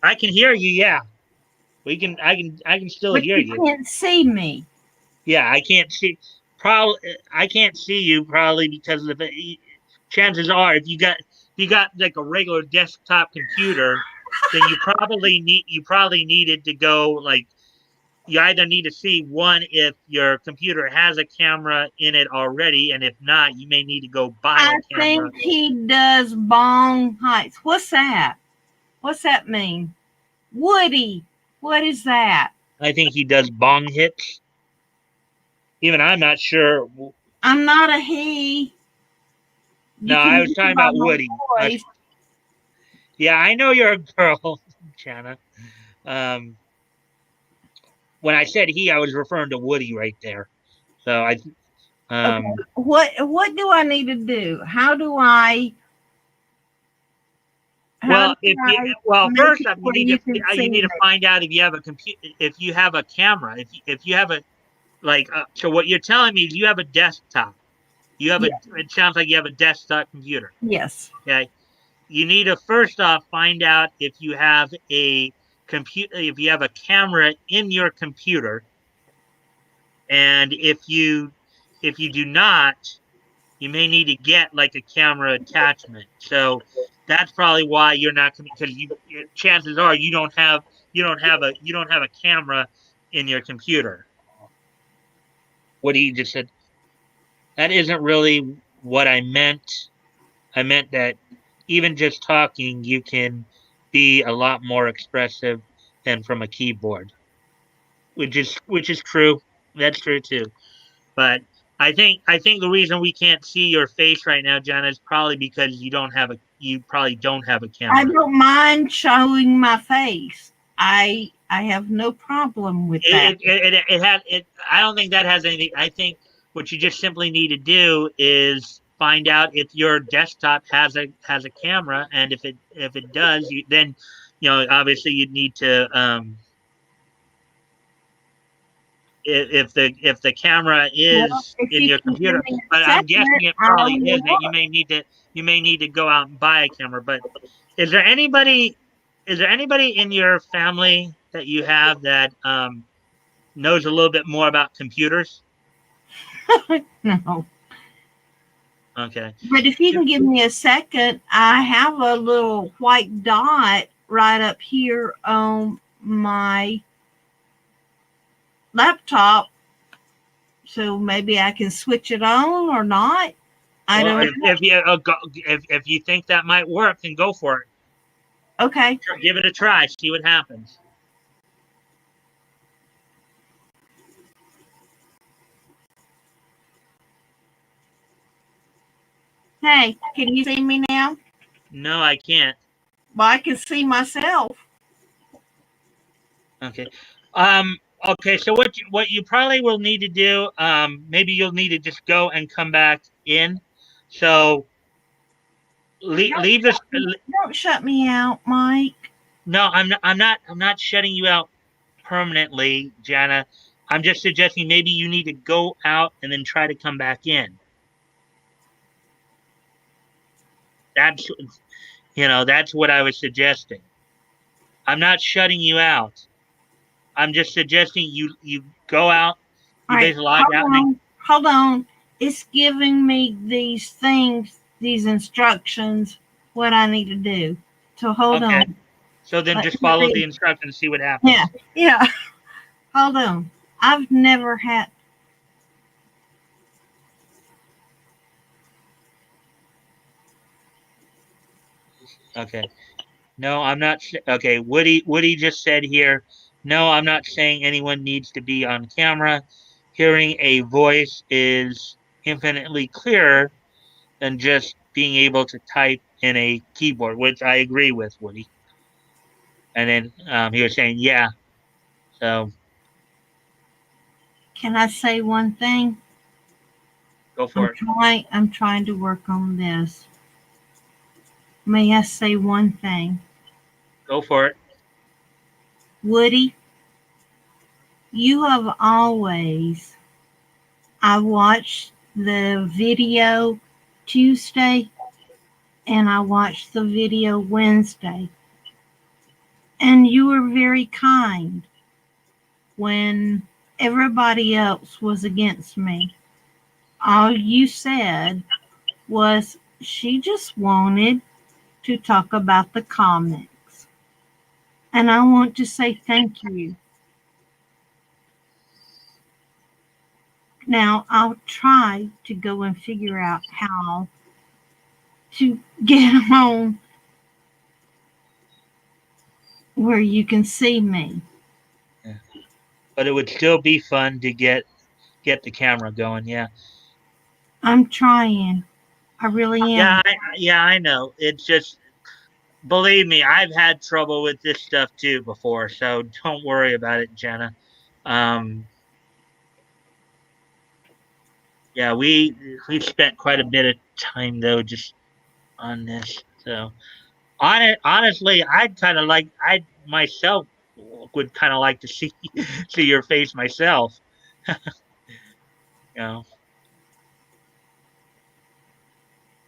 I can hear you. Yeah, I can still But hear you you. can't see me. Yeah, I can't see. Probably I can't see you probably because of the. Chances are, if you got like a regular desktop computer, then you probably needed to go like, you either need to see one if your computer has a camera in it already, and if not, you may need to go buy I a camera. think he does bong heights. What's that? What's that mean? Woody, what is that? I think he does bong hits. Even I'm not sure. I'm not a he. No, You can I was hear talking by about my Woody. voice. Yeah, I know you're a girl, Jana. Um, when I said he, I was referring to Woody right there. So Okay. um, What do I need to do? How do well, if you, I well, make first it up, where you can see you need to me? find out if you have a computer, if you have a camera, if you have a, like, so what you're telling me is you have a desktop. Yeah. It sounds like you have a desktop computer. Yes. Okay. You need to first off find out if you have a computer, if you have a camera in your computer. And if you do not, you may need to get like a camera attachment. So that's probably why you're not coming, because chances are you don't have a camera in your computer. What he just said, that isn't really what I meant. I meant that even just talking, you can be a lot more expressive than from a keyboard, which is true. That's true too. But I think the reason we can't see your face right now, Jenna, is probably because you probably don't have a I camera. don't mind showing my face. I have no problem with that. I don't think that has anything. I think what you just simply need to do is find out if your desktop has a camera, and if it does, then obviously you'd need to if the camera Well, is if in you your can give computer, me a but I'm second, guessing it I probably will isn't. look. You may need to go out and buy a camera. But is there anybody is there anybody in your family that you have that knows a little bit more about computers? No. Okay. But if you can give me a second, I have a little white dot right up here on my laptop, so maybe I can switch it on or not. I Well, don't if you think that might work, then go for it. know. Okay. Give it a try. See what happens. Hey, can you see me now? No, I can't. Well, I can see myself. Okay. Okay. So what you probably will need to do, maybe you'll need to just go and come back in. So Don't leave this. shut me, don't shut me out, Mike. No, I'm not shutting you out permanently, Jana. I'm just suggesting maybe you need to go out and then try to come back in. That's that's what I was suggesting. I'm not shutting you out. I'm just suggesting you go out, All you right, basically log out, and then hold on. It's giving me these things, these instructions, what I need to do. So hold okay. on. So then Let just me follow the read. instructions and see what Yeah, happens. yeah. Hold on. I've never had. Okay. No, I'm not. Okay, Woody just said here. No, I'm not saying anyone needs to be on camera. Hearing a voice is infinitely clearer than just being able to type in a keyboard, which I agree with, Woody. And then he was saying, yeah. So Can I say one thing? go for it. I'm trying to work on this. May I say one thing? Go for it. Woody, you have always, I watched the video Tuesday and I watched the video Wednesday, and you were very kind when everybody else was against me. All you said was she just wanted to talk about the comics. And I want to say thank you. Now, I'll try to go and figure out how to get home where you can see me. Yeah. But it would still be fun to get the camera going. Yeah. I'm trying. I really Yeah, am. I know. It's just believe me, I've had trouble with this stuff too before, so don't worry about it, Jenna. Um, yeah, we spent quite a bit of time though just on this. So honestly, I'd kind of like I myself would kind of like to see see your face myself. You know.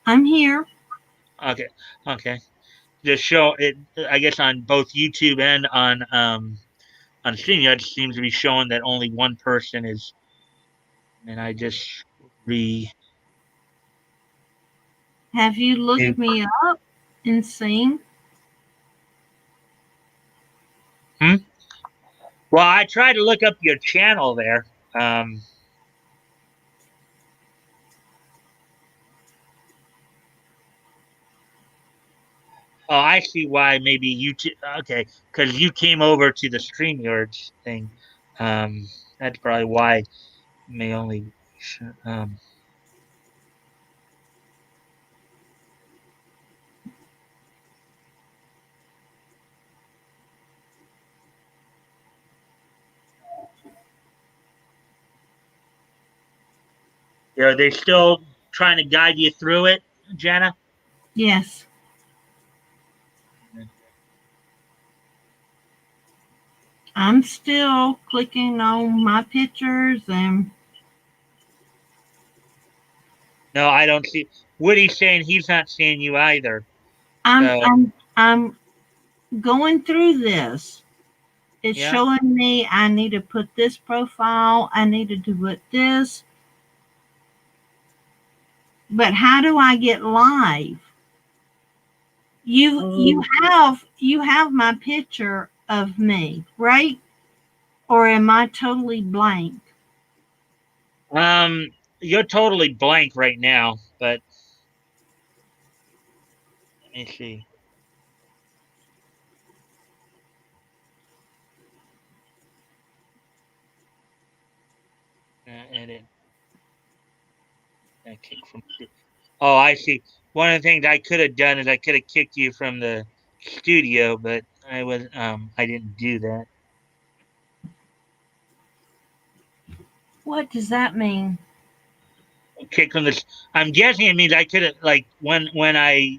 I'm here. Okay, okay. Just show it. I guess on both YouTube and on StreamYard, it seems to be showing that only one person is. And I just re. Have you looked me up and seen? Hmm? Well, I tried to look up your channel there. Oh, I see why maybe you. Okay, because you came over to the StreamYard thing. That's probably why it may only. Um, are they still trying to guide you through it, Jenna? Yes. I'm still clicking on my pictures and No, I don't see. Woody's saying he's not seeing you either. I'm So I'm I'm going through this. It's yeah. showing me I need to put this profile, I needed to put this, but how do I get live? You have my picture of me, right? Or am I totally blank? Um, you're totally blank right now, but let me see. Edit. Kick from. Oh, I see. One of the things I could have done is I could have kicked you from the studio, but I didn't do that. What does that mean? Kick from this. I'm guessing it means I could have like when I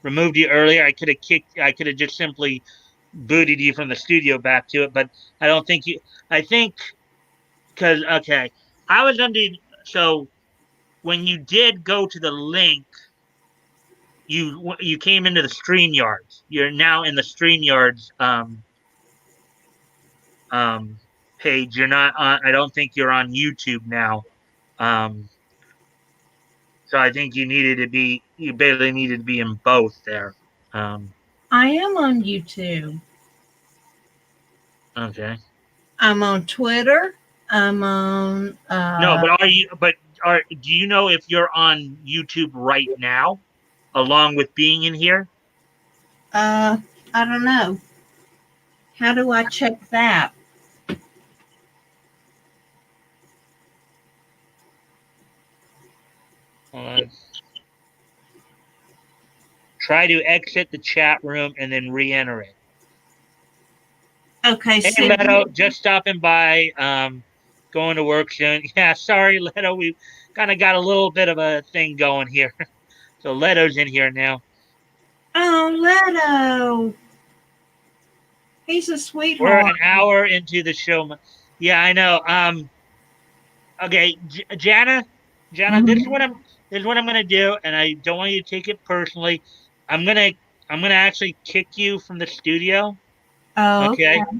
removed you earlier, I could have kicked. I could have just simply booted you from the studio back to it, but I don't think you. I think because okay, I was under. So when you did go to the link, you came into the StreamYards. You're now in the StreamYards um, page. You're not on. I don't think you're on YouTube now. Um, so I think you needed to be. You basically needed to be in both there. Um, I am on YouTube. okay. I'm on Twitter. I'm on No, but are you? But are? Do you know if you're on YouTube right now, along with being in here? Uh, I don't know. How do I check that? Hold on. Try to exit the chat room and then re-enter it. Okay, Hey, Sue. Leto, just stopping by. Going to work soon. Yeah, sorry, Leto. We kind of got a little bit of a thing going here. So Leto's in here now. Oh, Leto. He's a We're sweetheart. an hour into the show. Yeah, I know. Okay, Jana, Jana, Mm-hmm. this is what I'm gonna do, and I don't want you to take it personally. I'm gonna I'm gonna actually kick you from the studio. Oh, Okay. okay.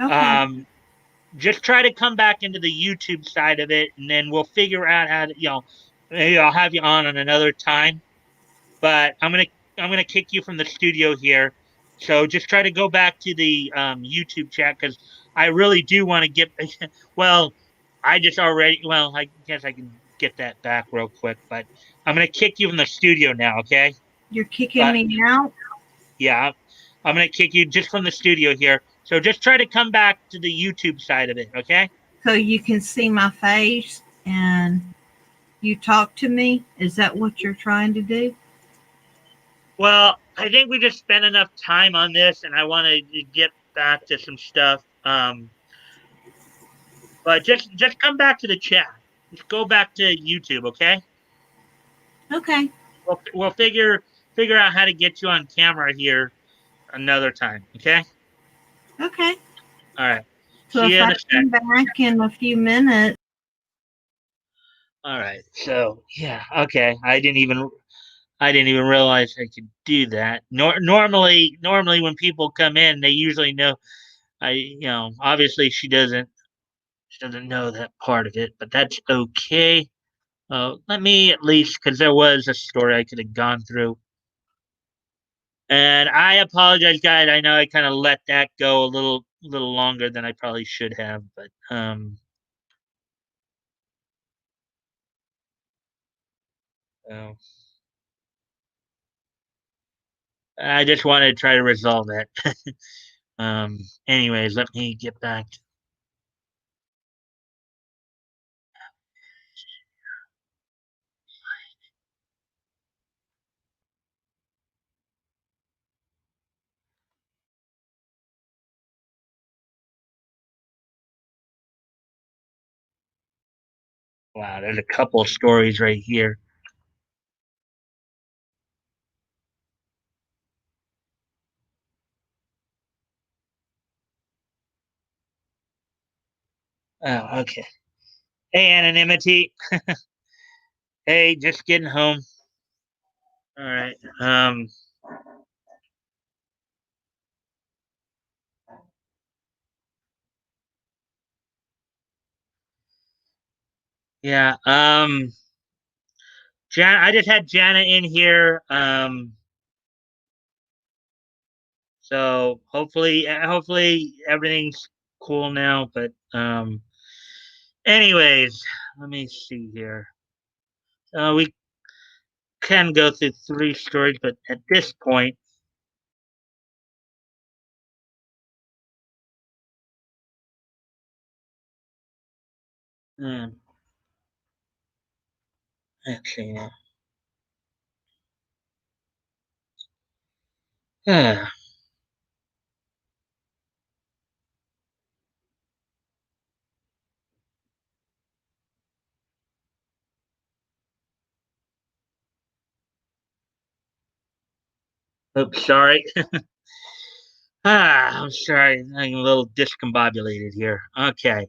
Okay. Um, just try to come back into the YouTube side of it, and then we'll figure out how to, maybe I'll have you on another time. But I'm gonna kick you from the studio here. So just try to go back to the YouTube chat because I really do want to get. Well, I just already. Well, I guess I can get that back real quick, but I'm gonna kick you from the studio now. Okay? You're kicking But me out yeah, I'm gonna kick you just from the studio here. So just try to come back to the YouTube side of it. Okay? so you can see my face and you talk to me. Is that what you're trying to do? Well, I think we just spent enough time on this, and I want to get back to some stuff. But just come back to the chat. Just go back to YouTube, okay? Okay. We'll figure out how to get you on camera here another time, okay? Okay. All right. So See if you I in a sec. come back in a few minutes, All right. So yeah, okay. I didn't even realize I could do that. Normally when people come in, they usually know. Obviously she doesn't know that part of it, but that's okay. Let me at least, because there was a story I could have gone through. And I apologize, guys. I know I kind of let that go a little longer than I probably should have, but uh, I just wanted to try to resolve that. Anyways, let me get back. Wow, there's a couple of stories right here. Oh, okay. Hey, anonymity. Hey, just getting home. All right. Yeah. I just had Jana in here. So hopefully everything's cool now. But anyways, let me see here. We can go through three stories, but at this point, um, let's see now. Ah, oops, sorry. I'm sorry. I'm a little discombobulated here. Okay,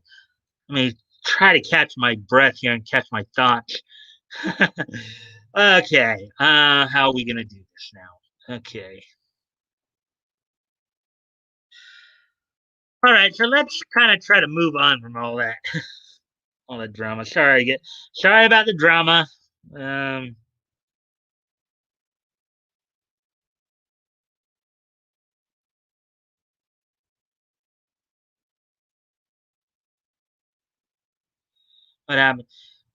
let me try to catch my breath here and catch my thoughts. Okay, how are we gonna do this now? Okay. All right, so let's kind of try to move on from all that drama. Sorry about the drama. Um, what happened?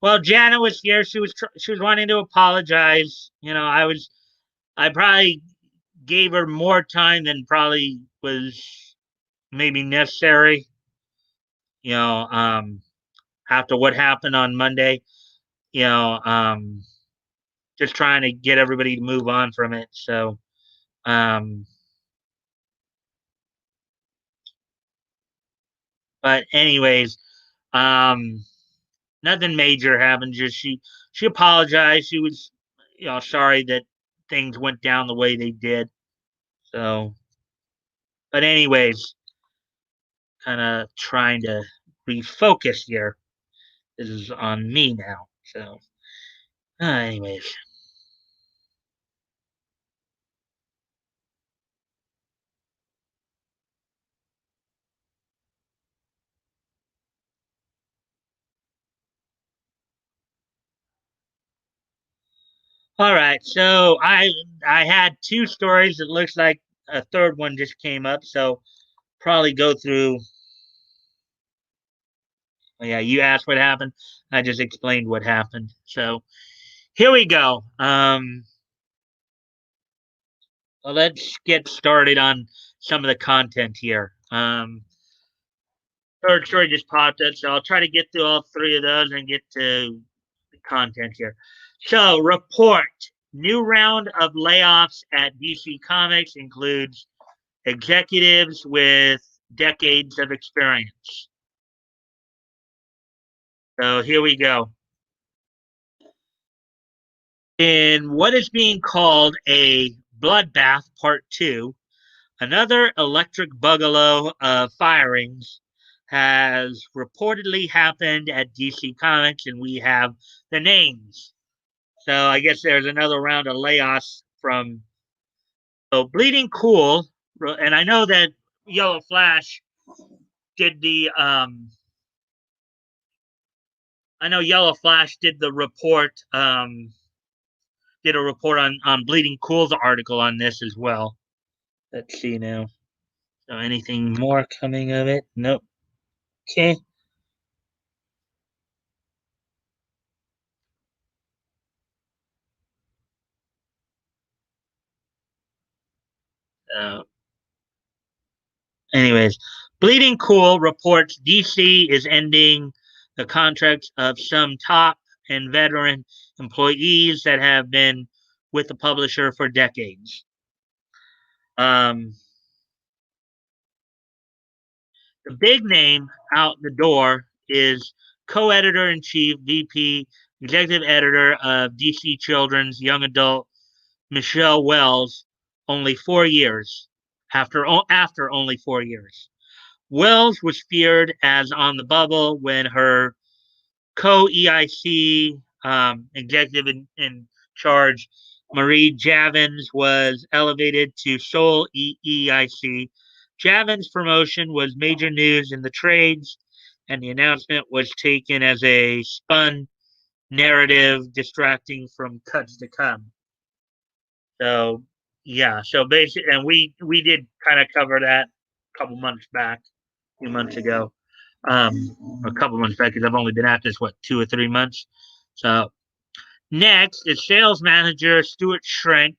Well, Jana was here. She was wanting to apologize. I probably gave her more time than probably was maybe necessary. You know, after what happened on Monday, you know, just trying to get everybody to move on from it. So, um, but anyways, um, nothing major happened. Just she apologized. She was, you know, sorry that things went down the way they did. So, but anyways, kind of trying to refocus here. This is on me now. So, anyways, all right. So I had two stories. It looks like a third one just came up. So probably go through. Yeah, you asked what happened. I just explained what happened. So here we go. Well, let's get started on some of the content here. Third story just popped up, so I'll try to get through all three of those and get to the content here. So, report new round of layoffs at DC Comics includes executives with decades of experience. So, here we go. In what is being called a bloodbath part two, another electric boogaloo of firings has reportedly happened at DC Comics, and we have the names. So I guess there's another round of layoffs from Bleeding Cool, and I know that Yellow Flash did the I know Yellow Flash did the report did a report on Bleeding Cool's article on this as well. Let's see now. So anything more coming of it? Nope. Okay. Uh, anyways, Bleeding Cool reports DC is ending the contracts of some top and veteran employees that have been with the publisher for decades. Um, the big name out the door is co-editor in chief, VP, executive editor of DC Children's Young Adult, Michelle Wells. Only 4 years after only 4 years. Wells was feared as on the bubble when her co EIC executive in charge, Marie Javins, was elevated to sole EIC. Javins' promotion was major news in the trades, and the announcement was taken as a spun narrative distracting from cuts to come. So, yeah, so basically, and we did kind of cover that a couple months back, a few months ago, a couple months back because I've only been at this what 2 or 3 months. So next is sales manager Stuart Schreck,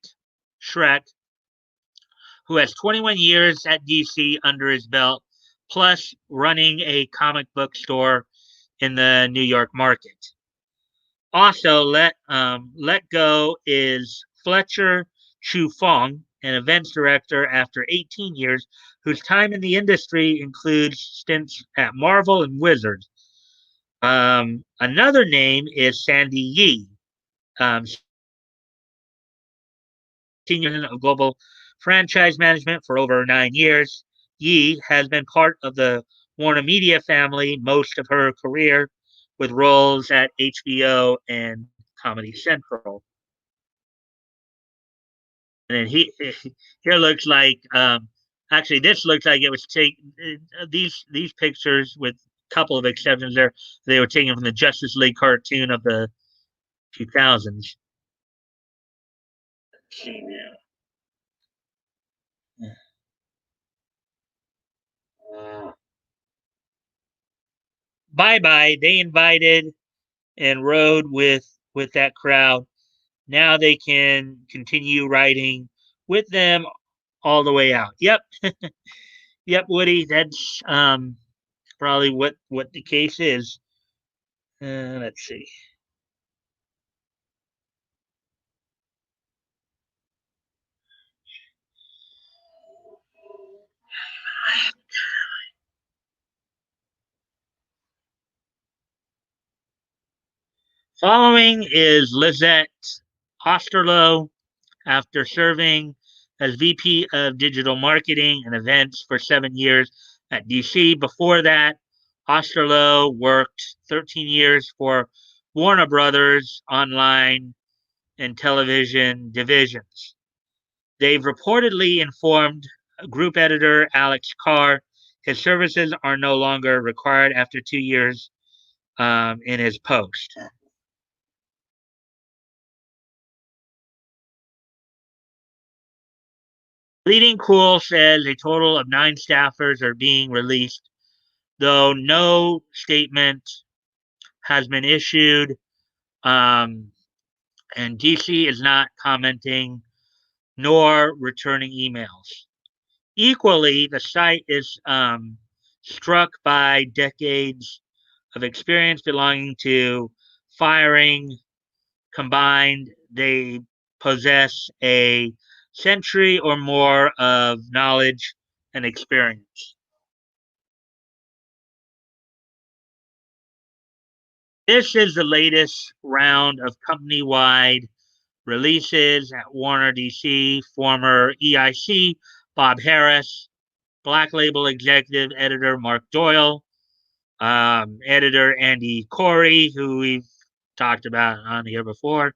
who has 21 years at DC under his belt, plus running a comic book store in the New York market. Also, let go is Fletcher Chu Fong, an events director after 18 years, whose time in the industry includes stints at Marvel and Wizards. Another name is Sandy Yi, senior of global franchise management for over 9 years. Yi has been part of the Warner Media family most of her career, with roles at HBO and Comedy Central. And then here looks like actually this looks like it was taken these pictures with a couple of exceptions there, they were taken from the Justice League cartoon of the 2000s. Let's see now. Bye bye. They invited and rode with that crowd. Now they can continue writing with them all the way out. Yep, yep, Woody. That's probably what the case is. Let's see. Following is Lizette Osterloh. After serving as VP of Digital Marketing and Events for 7 years at DC. Before that, Osterloh worked 13 years for Warner Brothers online and television divisions. They've reportedly informed group editor Alex Carr his services are no longer required after 2 years in his post. Leading Cool says a total of 9 staffers are being released, though no statement has been issued, um, and DC is not commenting nor returning emails. Equally, the site is struck by decades of experience belonging to firing. Combined, they possess a century or more of knowledge and experience. This is the latest round of company wide releases at Warner DC. Former EIC Bob Harris, Black Label executive editor Mark Doyle, editor Andy Corey, who we've talked about on here before,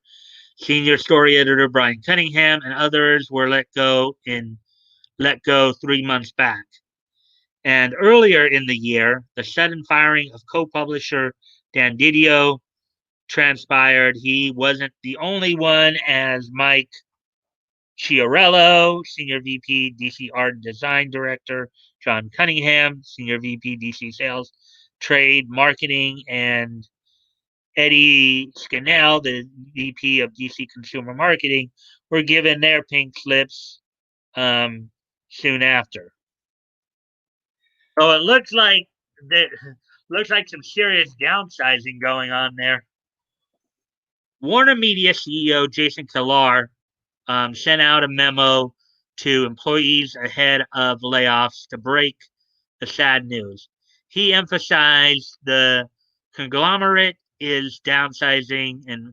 senior story editor Brian Cunningham, and others were let go 3 months back. And earlier in the year, the sudden firing of co-publisher Dan Didio transpired. He wasn't the only one, as Mike Chiarello, Senior VP DC Art and Design Director, John Cunningham, Senior VP DC Sales, Trade, Marketing, and Eddie Scannell, the VP of DC Consumer Marketing, were given their pink slips soon after. So it looks like some serious downsizing going on there. Warner Media CEO Jason Kilar sent out a memo to employees ahead of layoffs to break the sad news. He emphasized the conglomerate is downsizing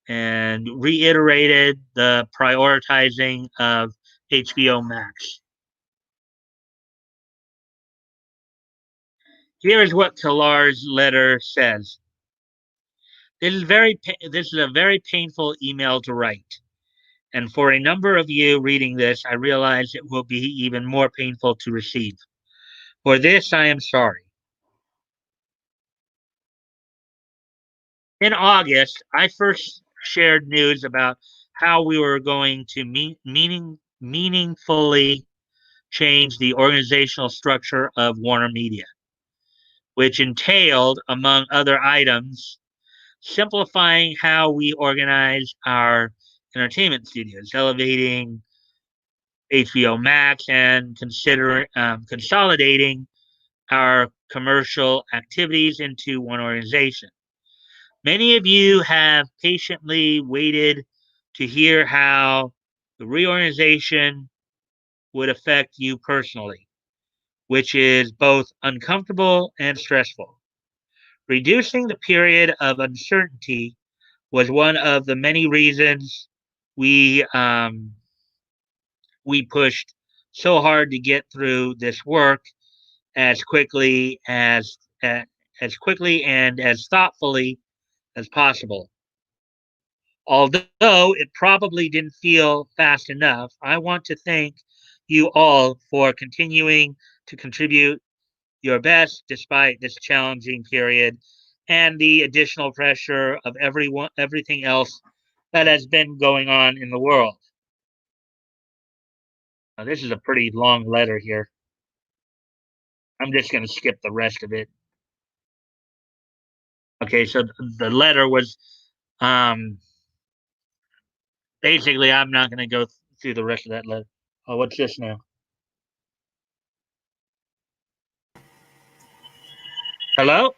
and reiterated the prioritizing of HBO Max. Here is what Kilar's letter says. This is a very painful email to write. And for a number of you reading this, I realize it will be even more painful to receive. For this, I am sorry. In August, I first shared news about how we were going to meaningfully change the organizational structure of Warner Media, which entailed, among other items, simplifying how we organize our entertainment studios, elevating HBO Max, and consolidating our commercial activities into one organization. Many of you have patiently waited to hear how the reorganization would affect you personally, which is both uncomfortable and stressful. Reducing the period of uncertainty was one of the many reasons we we pushed so hard to get through this work as quickly as quickly and as thoughtfully as possible. Although it probably didn't feel fast enough, I want to thank you all for continuing to contribute your best despite this challenging period and the additional pressure of everything else that has been going on in the world. Now, this is a pretty long letter here. I'm just going to skip the rest of it. Okay, so the letter was um, basically, I'm not going to go through the rest of that letter. Oh, what's this now? Hello,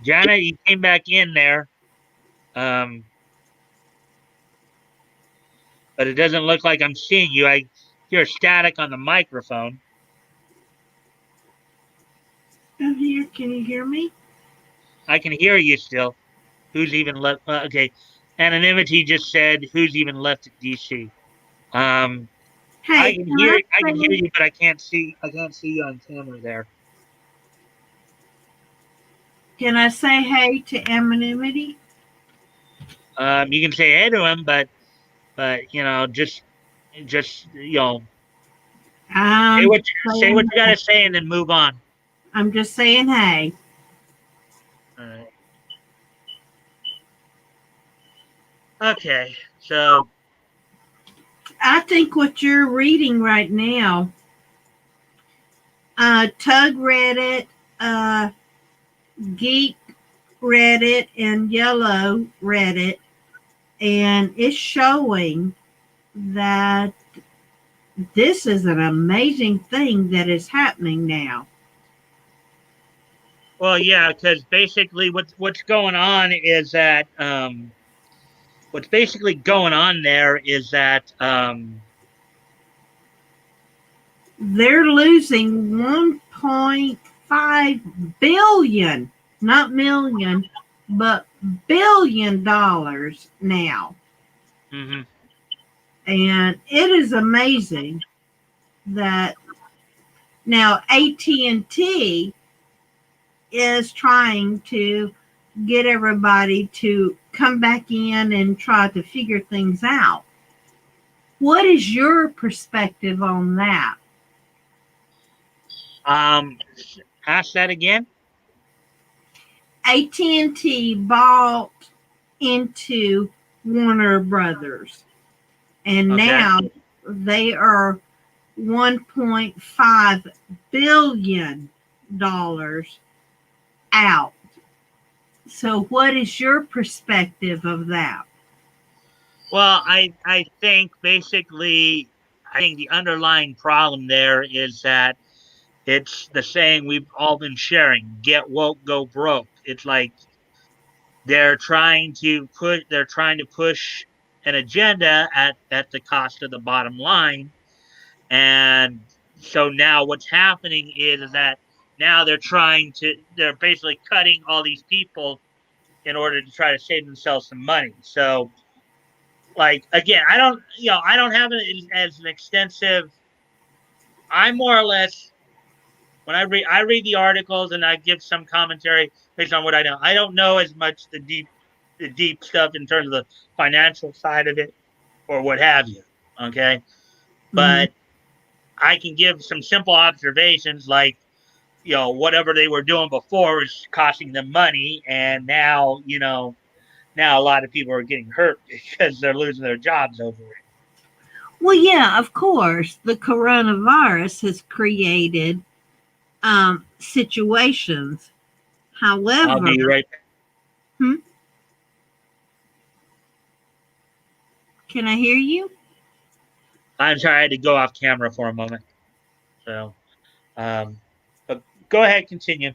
Janet. You came back in there, um, but it doesn't look like I'm seeing you. I hear static on the microphone. I'm here. Can you hear me? I can hear you still. Who's even left? Okay, anonymity just said who's even left at DC. Um, Hey, I can hear you, but I can't see. I can't see you on camera there. can I say hey to anonymity? You can say hey to him, but just I'm just say what saying you got hey. to say, and then move on. I'm just saying hey. All right. Okay. So, I think what you're reading right now, Tug read it, Geek read it, and Yellow read it, and it's showing that this is an amazing thing that is happening now. well, yeah, because basically what's going on is that what's basically going on there is that They're losing 1.5 billion, not million, but $1 billion now. mhm. And it is amazing that now AT&T is trying to get everybody to come back in and try to figure things out. What is your perspective on that? um, ask that again. AT&T bought into Warner Brothers, and Okay. now they are $1.5 billion out. So, what is your perspective of that? Well, I think basically I think the underlying problem there is that it's the saying we've all been sharing: "Get woke, go broke." It's like they're trying to push an agenda at the cost of the bottom line, and so now what's happening is that now they're basically cutting all these people in order to try to save themselves some money. So, like, again, I don't have it as an extensive. I more or less when I read the articles and I give some commentary based on what I know. I don't know as much the deep stuff in terms of the financial side of it or what have you. Okay, Mm-hmm. but I can give some simple observations like whatever they were doing before was costing them money, and now a lot of people are getting hurt because they're losing their jobs over it. Well, yeah, of course, the coronavirus has created situations. I'll However, be right back. hmm, can I hear you? I'm sorry, I had to go off camera for a moment. So, um, but go ahead, continue.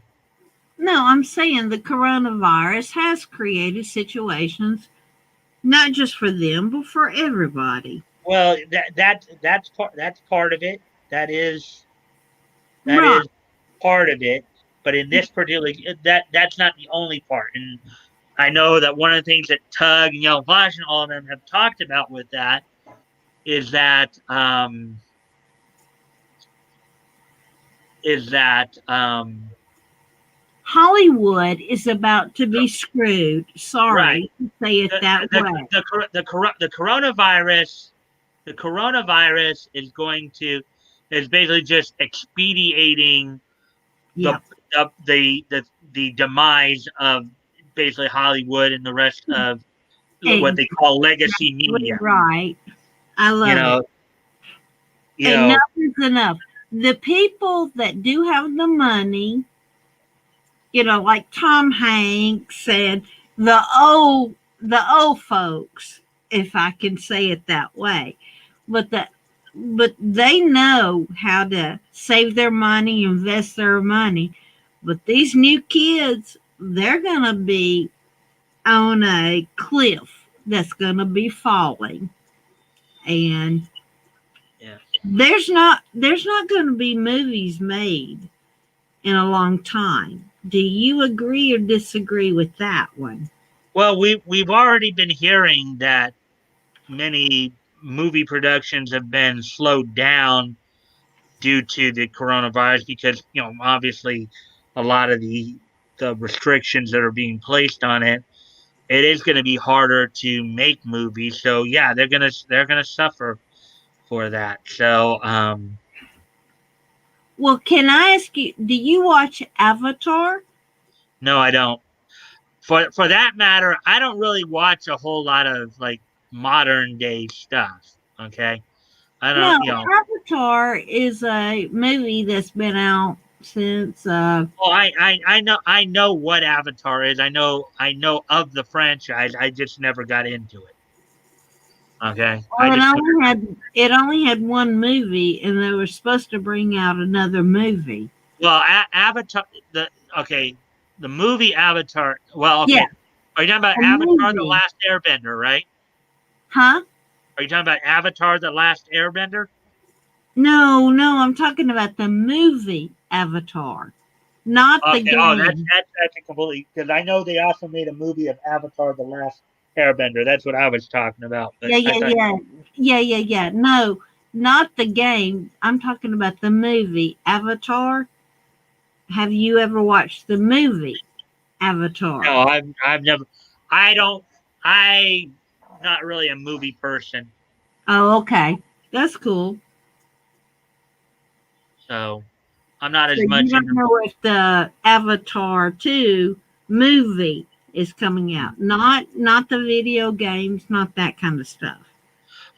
No, I'm saying the coronavirus has created situations not just for them, but for everybody. Well, that's part of it. That is that Right. is part of it. But in this particular that's not the only part. And I know that one of the things that Tug and Yellow Flash and all of them have talked about with that is that Hollywood is about to be screwed. right Sorry to say it that way. the coronavirus is basically just expediting the Yep. the demise of basically Hollywood and the rest of what Exactly they call legacy media. right. I You love it. know, you Enough know, is enough. The people that do have the money, like Tom Hanks and the old folks, if I can say it that way. But they know how to save their money, invest their money. But these new kids, they're gonna be on a cliff that's gonna be falling. And Yeah. there's not gonna be movies made in a long time. Do you agree or disagree with that one? Well, we've already been hearing that many movie productions have been slowed down due to the coronavirus because obviously a lot of the restrictions that are being placed on it. It is going to be harder to make movies, so yeah, they're gonna suffer for that. So Well, can I ask you, do you watch Avatar? no, I don't. For that matter, I don't really watch a whole lot of like modern day stuff. Okay, I No, don't. Avatar is a movie that's been out since Well, I know what Avatar is. I know of the franchise. I just never got into it. Okay, I well, just put it only had one movie, and they were supposed to bring out another movie. well Avatar the okay the movie Avatar. Well, Yeah, okay, are you talking about a Avatar: The movie. Last Airbender, right? Huh? Are you talking about Avatar: The Last Airbender? No, no, I'm talking about the movie Avatar, not the Okay. Oh, that's game. that's that's a completely because I know they also made a movie of Avatar: The Last Airbender. That's what I was talking about. But Yeah, I yeah, thought, yeah, yeah. No, not the game. I'm talking about the movie Avatar. Have you ever watched the movie no, Avatar? I've never. I don't. I not really a movie person, Oh, okay. That's cool. so I'm not So as you much don't into. know if the Avatar 2 movie is coming out. Not the video games, not that kind of stuff.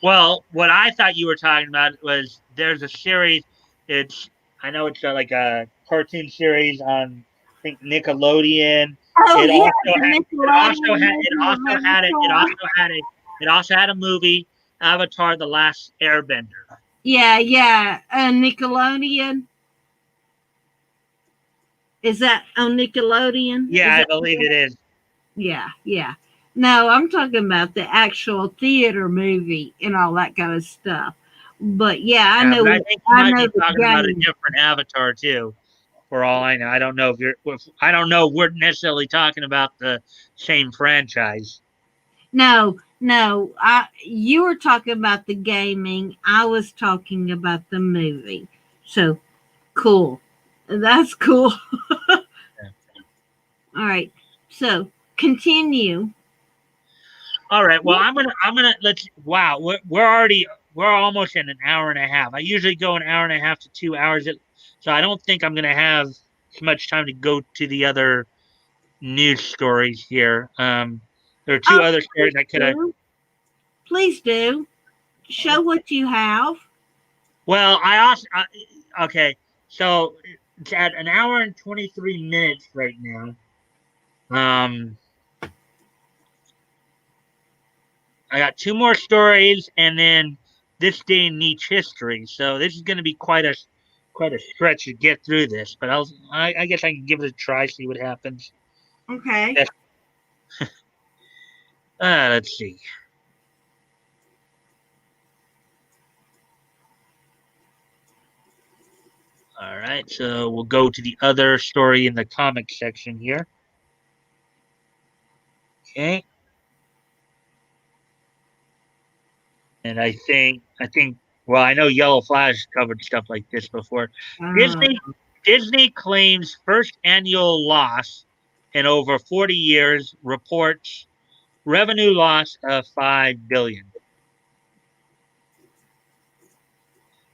Well, what I thought you were talking about was there's a series. It's I know it's like a cartoon series on I think Nickelodeon. Oh It yeah, also the had it also Nickelodeon had it movie of also had it it Avatar. also had a it also had a movie Avatar: The Last Airbender. Yeah, yeah. Nickelodeon. Is that on Nickelodeon? Yeah, Is I that believe it is. yeah, yeah. No, I'm talking about the actual theater movie and all that kind of stuff. But yeah, Yeah, but I think you I might know be the talking about a game. different Avatar too. For all I know, I don't know I don't know if we're necessarily talking about the same franchise. No, no. You were talking about the gaming. I was talking about the movie. So cool. That's cool. All right. So continue. All right. Well, I'm gonna let's. Wow, we're almost at an hour and a half. I usually go an hour and a half to 2 hours, so I don't think I'm gonna have as much time to go to the other news stories here. There are two Oh, other stories please I could have. do. Please do. Show what you have. Well, I also okay. So it's at an hour and 23 minutes right now. Um, I got two more stories, and then this day in niche history. So this is going to be quite a stretch to get through this, but I guess I can give it a try, see what happens. Okay. Yes. Let's see. All right, so we'll go to the other story in the comic section here. Okay, and I think well, I know Yellow Flash covered stuff like this before. Uh, Disney Disney claims first annual loss in over 40 years, reports revenue loss of 5 billion.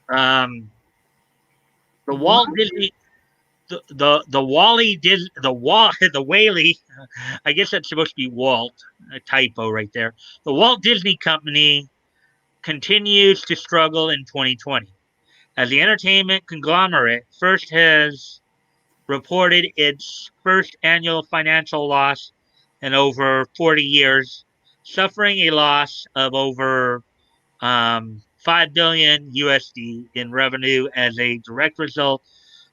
Um, the Walt what? Disney, the Wally Dis, the Wall, the Whaley. I guess that's supposed to be Walt. A typo right there. The Walt Disney Company continues to struggle in 2020 as the entertainment conglomerate first has reported its first annual financial loss in over 40 years, suffering a loss of over 5 billion USD in revenue as a direct result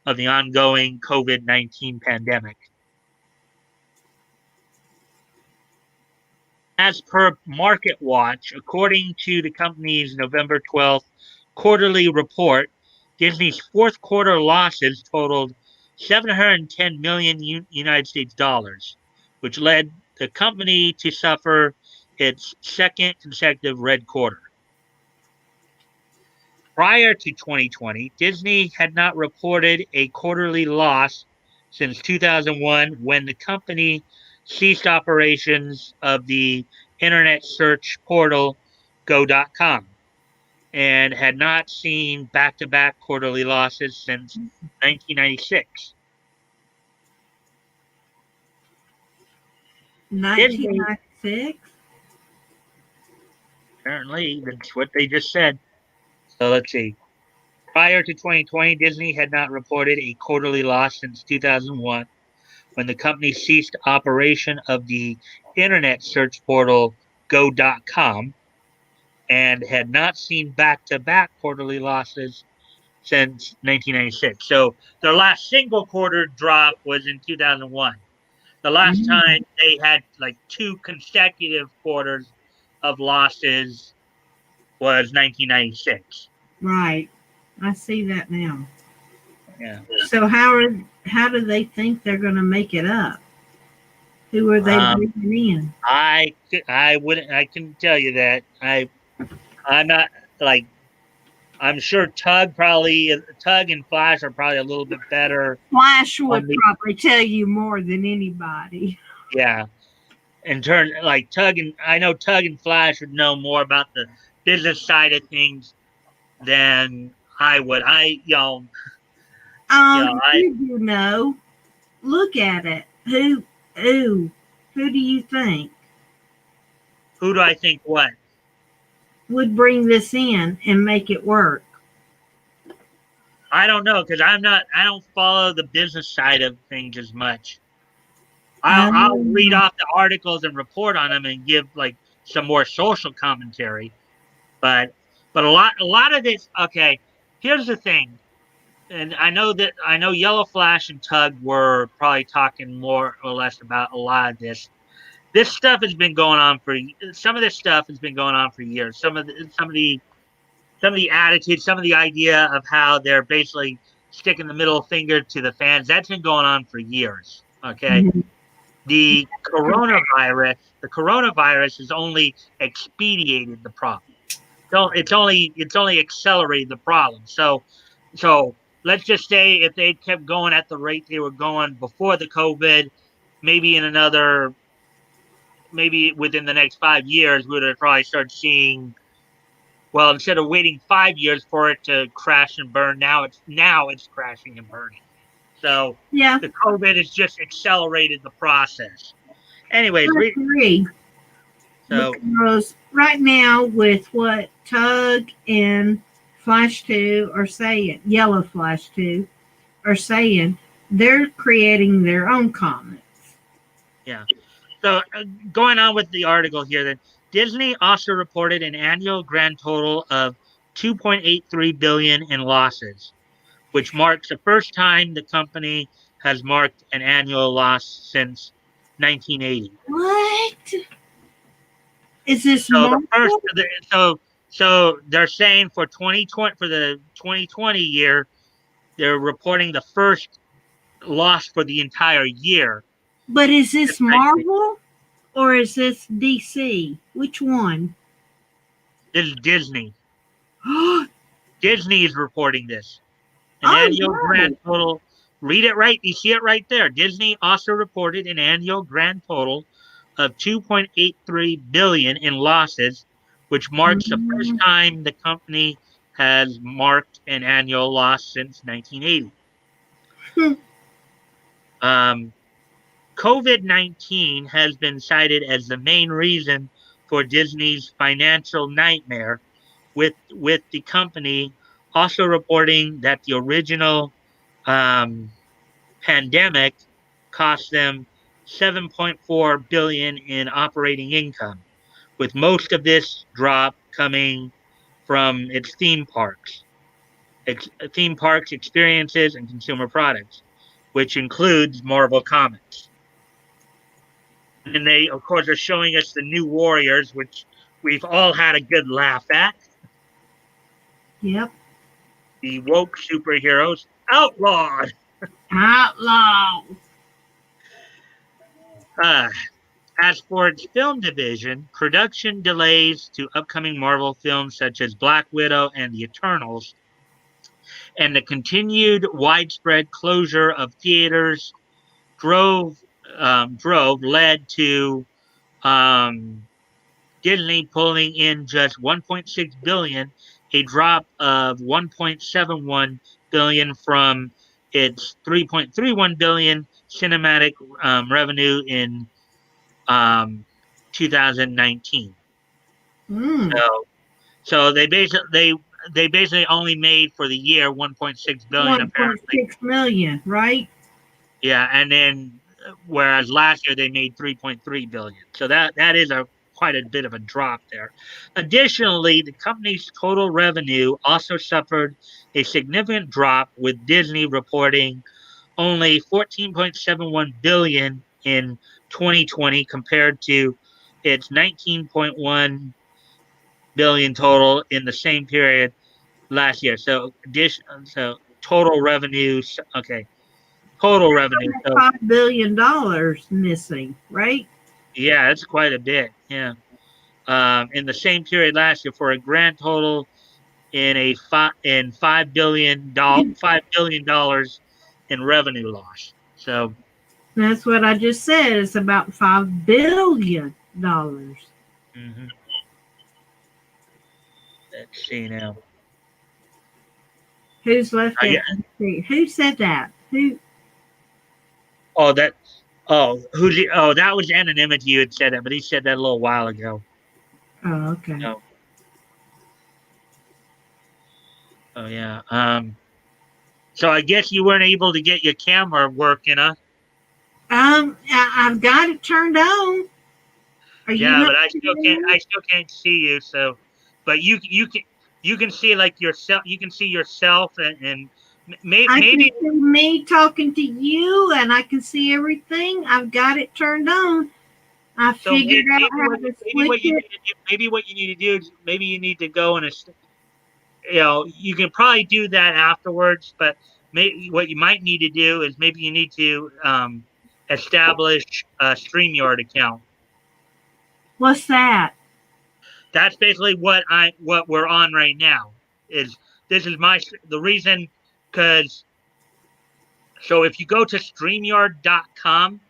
of the ongoing COVID-19 pandemic. As per Market Watch, according to the company's November 12th quarterly report, Disney's fourth quarter losses totaled 710 million United States dollars, which led the company to suffer its second consecutive red quarter. Prior to 2020, Disney had not reported a quarterly loss since 2001 when the company ceased operations of the internet search portal go.com and had not seen back to back quarterly losses since 1996. Disney, 1996? apparently, that's what they just said. So let's see. Prior to 2020, Disney had not reported a quarterly loss since 2001 when the company ceased operation of the internet search portal go.com and had not seen back to back quarterly losses since 1996. So their last single quarter drop was in 2001. The last time Mm, they had like two consecutive quarters of losses was 1996. right. I see that now. Yeah. So how do they think they're going to make it up? Who are they Um, bringing in? I wouldn't I can tell you that I'm not like I'm sure Tug and Flash are probably a little bit better Flash on would the probably tell you more than anybody. yeah. In turn, like I know Tug and Flash would know more about the business side of things than I would. I You do know. Look at it. Who, who do you think who do I think what? would bring this in and make it work? I don't know because I don't follow the business side of things as much. I'll read Um, off the articles and report on them and give like some more social commentary, but a lot of this. Okay, here's the thing, and I know Yellow Flash and Tug were probably talking more or less about a lot of this. This stuff has been going on for some of this stuff has been going on for years. Some of the attitude, some of the idea of how they're basically sticking the middle finger to the fans. That's been going on for years. Okay, mhm. the coronavirus has only expedited the problem. So it's only accelerated the problem. So let's just say if they kept going at the rate they were going before the COVID, maybe in another maybe within the next 5 years, we would probably start seeing. Well, instead of waiting 5 years for it to crash and burn, now it's crashing and burning. So Yeah, the COVID has just accelerated the process. Anyways, I agree. so Because right now, with what Tug and Flash 2 are saying, Yellow Flash 2 are saying, they're creating their own comics. yeah. So going on with the article here, then Disney also reported an annual grand total of 2.83 billion in losses, which marks the first time the company has marked an annual loss since 1980. What? Is this So the first, Marvel? so they're saying for 2020 for the 2020 year, they're reporting the first loss for the entire year. But is this Marvel or is this DC? Which one? This is Disney. Oh, Disney is reporting this. An annual grand no. total. Read it right. You see it right there. Disney also reported an annual grand total of 2.83 billion in losses, which marks the first Mm, time the company has marked an annual loss since 1980. Um, COVID-19 has been cited as the main reason for Disney's financial nightmare, with the company also reporting that the original um, pandemic cost them 7.4 billion in operating income, with most of this drop coming from its theme parks, experiences, and consumer products, which includes Marvel Comics. And then they, of course, are showing us the new Warriors, which we've all had a good laugh at. Yep. The woke superheroes outlawed. Outlaw. Uh, as for its film division, production delays to upcoming Marvel films such as Black Widow and The Eternals, and the continued widespread closure of theaters drove led to um, Disney pulling in just 1.6 billion, a drop of 1.71 billion from its 3.31 billion cinematic revenue in um, 2019. Mm. So, so they basically only made for the year 1.6 billion apparently. 1.6 million, right? Yeah, and then whereas last year they made 3.3 billion. So that is a quite a bit of a drop there. Additionally, the company's total revenue also suffered a significant drop, with Disney reporting only 14.71 billion in 2020 compared to its 19.1 billion total in the same period last year. So total revenues, okay, total revenue. So $5 billion missing, right? yeah, it's quite a bit. Yeah. In the same period last year, for a grand total in $5 billion in revenue loss. So That's what I just said. It's about $5 billion. mhm. Let's see now. Who's left Yeah. that? Who said that? Who? Oh, that. Oh, oh, that was anonymity. You had said that, but he said that a little while ago. Oh, okay. Oh, oh yeah. So I guess you weren't able to get your camera working, huh? I've got it turned on. Are you Yeah, not but I still can't. seeing I it? still can't see you. So, but you can see like yourself. You can see yourself, and I can maybe see me talking to you, and I can see everything. I've got it turned on. I so. figured out how to Maybe switch what you it. need to do. Maybe what you need to do is maybe you need to go and you can probably do that afterwards. But maybe what you might need to do is maybe you need to establish a StreamYard account. What's that? That's basically what we're on right now. Is this is my the reason because so if you go to streamyard.com,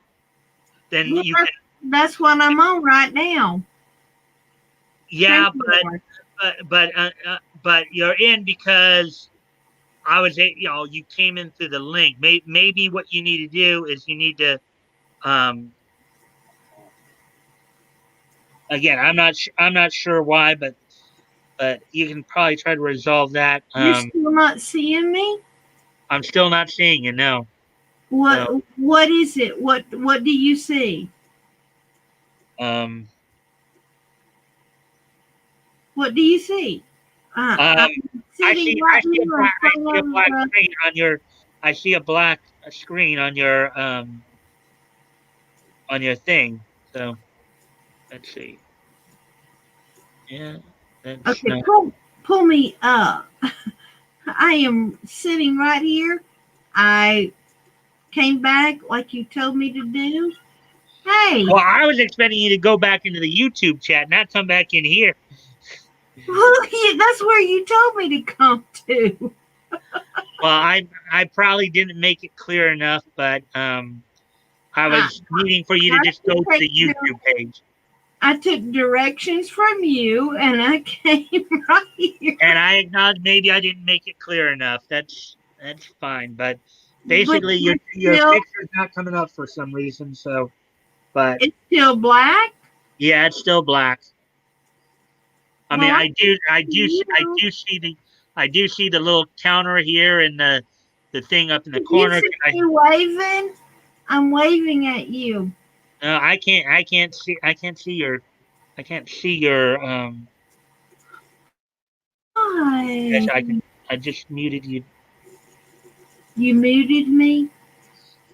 then Well, you can that's what I'm on right now. yeah, StreamYard. but you're in because you came in through the link. Maybe what you need to do is you need to um again I'm not sure why, but you can probably try to resolve that. You're still not seeing me? I'm still not seeing it. No. What So what is it? What do you see? um What do you see? um I'm sitting right here in I front see a of black screen on your I see a black screen on your thing. So let's see. Yeah, that's okay, not. pull me up. I am sitting right here. I came back like you told me to do. Hey, Well, I was expecting you to go back into the YouTube chat, not come back in here. that's where you told me to come to. Well, I probably didn't make it clear enough, but I I, was needing for you to I, just go to take the YouTube page. I took directions from you and I came right here. And I acknowledge maybe I didn't make it clear enough. That's fine, but But basically your still, picture's not coming up for some reason. So, but it's still black. yeah, it's still black. I mean, Well, I you. do see the little counter here and the thing up in the You corner. see me waving? I'm waving at you. No, I can't. I can't see. I can't see your. I can't see your. Yes, Why? I can. I just muted you. You muted me?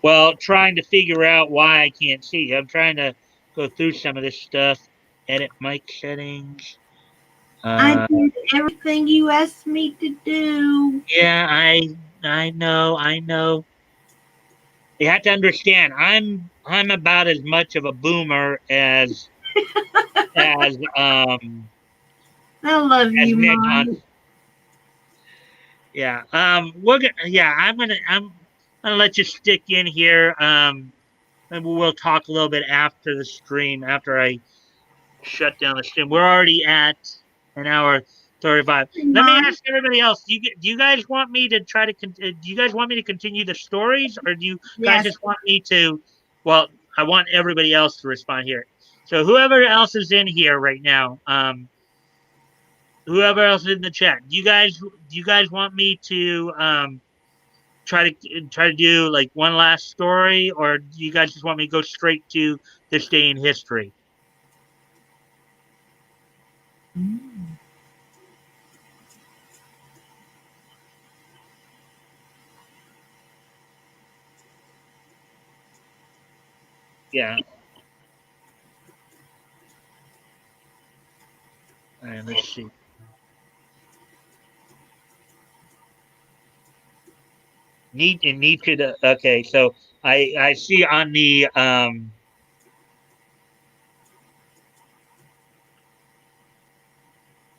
Well, trying to figure out why I can't see you. I'm trying to go through some of this stuff. Edit mic settings. I Uh, did everything you asked me to do. yeah, I know. I know. You have to understand. I'm about as much of a boomer as I love as you, Nick on. Mom. Yeah. We're gonna. Yeah. I'm gonna let you stick in here. Maybe we'll talk a little bit after the stream. After I shut down the stream, we're already at an hour 35. Let me Mom? ask everybody else. Do you guys want me to try to? Do you guys want me to continue the stories, or do you guys Yes. just want me to? Well, I want everybody else to respond here. So whoever else is in here right now, whoever else is in the chat, do you guys want me to try to do like one last story, or do you guys just want me to go straight to this day in history? Mm. Yeah. All right. Let's see. Need to. Okay. So I see on the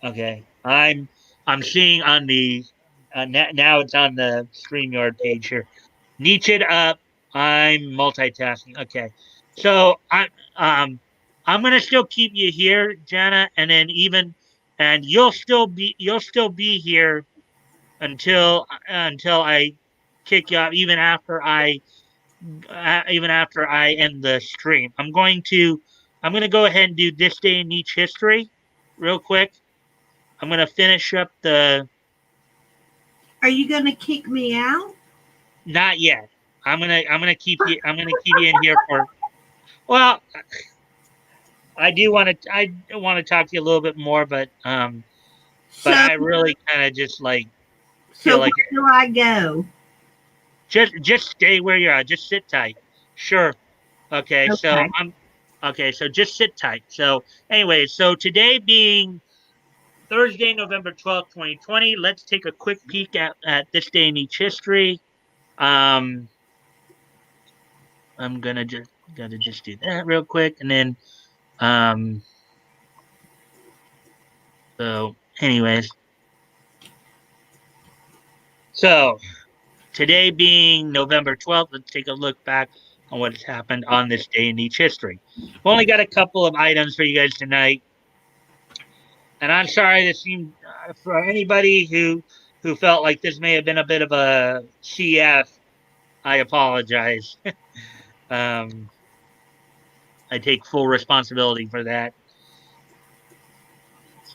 Okay. I'm seeing on the now it's on the StreamYard page here. Nietzsche up. I'm multitasking. Okay. So I'm gonna still keep you here, Jana, and then even and you'll still be here until I kick you out, even after I end the stream. I'm gonna go ahead and do this day in Nietzsche history real quick. I'm gonna finish up the Are you going to kick me out? not yet. I'm gonna keep you in here for well, I want to talk to you a little bit more, but So, I really kind of just like so feel where like do I go? just stay where you're at. Just sit tight. Sure. Okay. So Okay. I'm okay. So just sit tight. So anyway, so today being Thursday, November 12th, 2020, let's take a quick peek at this day in each history. Um, I'm gonna just gotta just do that real quick, and then um, so anyways, so today being November 12th, let's take a look back on what's happened on this day in each history. We've only got a couple of items for you guys tonight, and I'm sorry this seemed for anybody who felt like this may have been a bit of a CF. I apologize. um, I take full responsibility for that.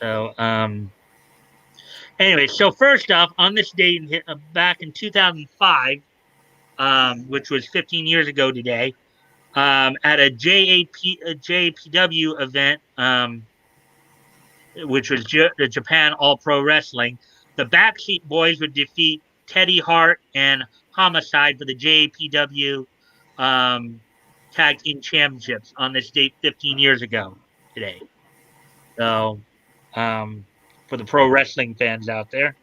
So, anyway, so first off, on this date back in 2005, which was 15 years ago today, at a JPW event, which was the Japan All Pro Wrestling, the Backseat Boys would defeat Teddy Hart and Homicide for the JPW um, Tag Team Championships on this date 15 years ago today. So, um, for the pro wrestling fans out there.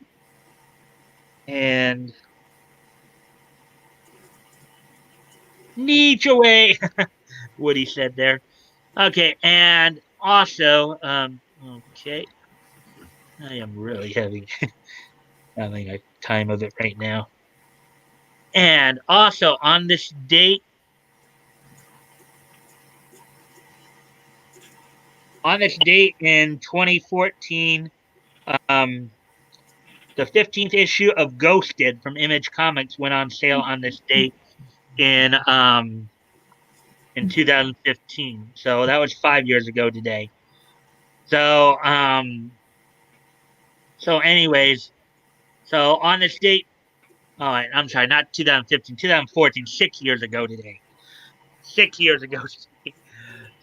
And Nietzsche away, Woody said there. Okay, and also, okay, I am really having a time of it right now. And also on this date in 2014, um, the 15th issue of Ghosted from Image Comics went on sale on this date in um in 2015. So that was 5 years ago today. So anyways, so on this date, all right, I'm sorry, not 2015, 2014, 6 years ago today. 6 years ago.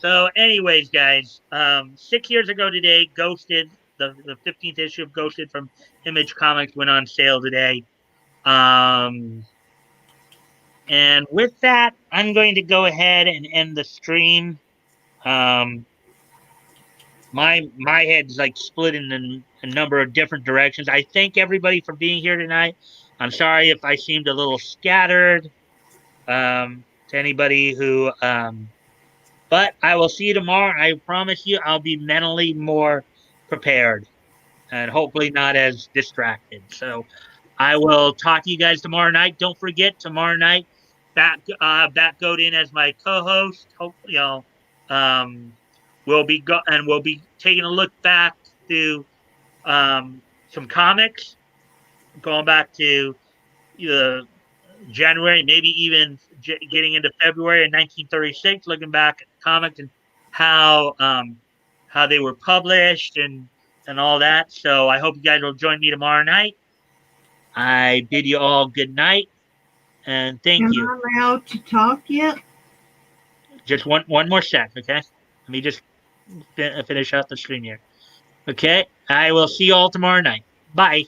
So, anyways, guys, 6 years ago today, Ghosted, the 15th issue of Ghosted from Image Comics went on sale today. Um, and with that, I'm going to go ahead and end the stream. Um, my head's like split in a number of different directions. I thank everybody for being here tonight. I'm sorry if I seemed a little scattered. To anybody who but I will see you tomorrow. I promise you I'll be mentally more prepared and hopefully not as distracted. So I will talk to you guys tomorrow night. Don't forget tomorrow night, Bat Goat in as my co-host. Hopefully, um, we'll be taking a look back to some comics, going back to the January, maybe even getting into February of 1936, looking back at comics and how how they were published and all that. So I hope you guys will join me tomorrow night. I bid you all good night and thank Am you. I allowed to talk yet? Just one more sec, okay? Let me just finish out the stream here. Okay, I will see you all tomorrow night. Bye.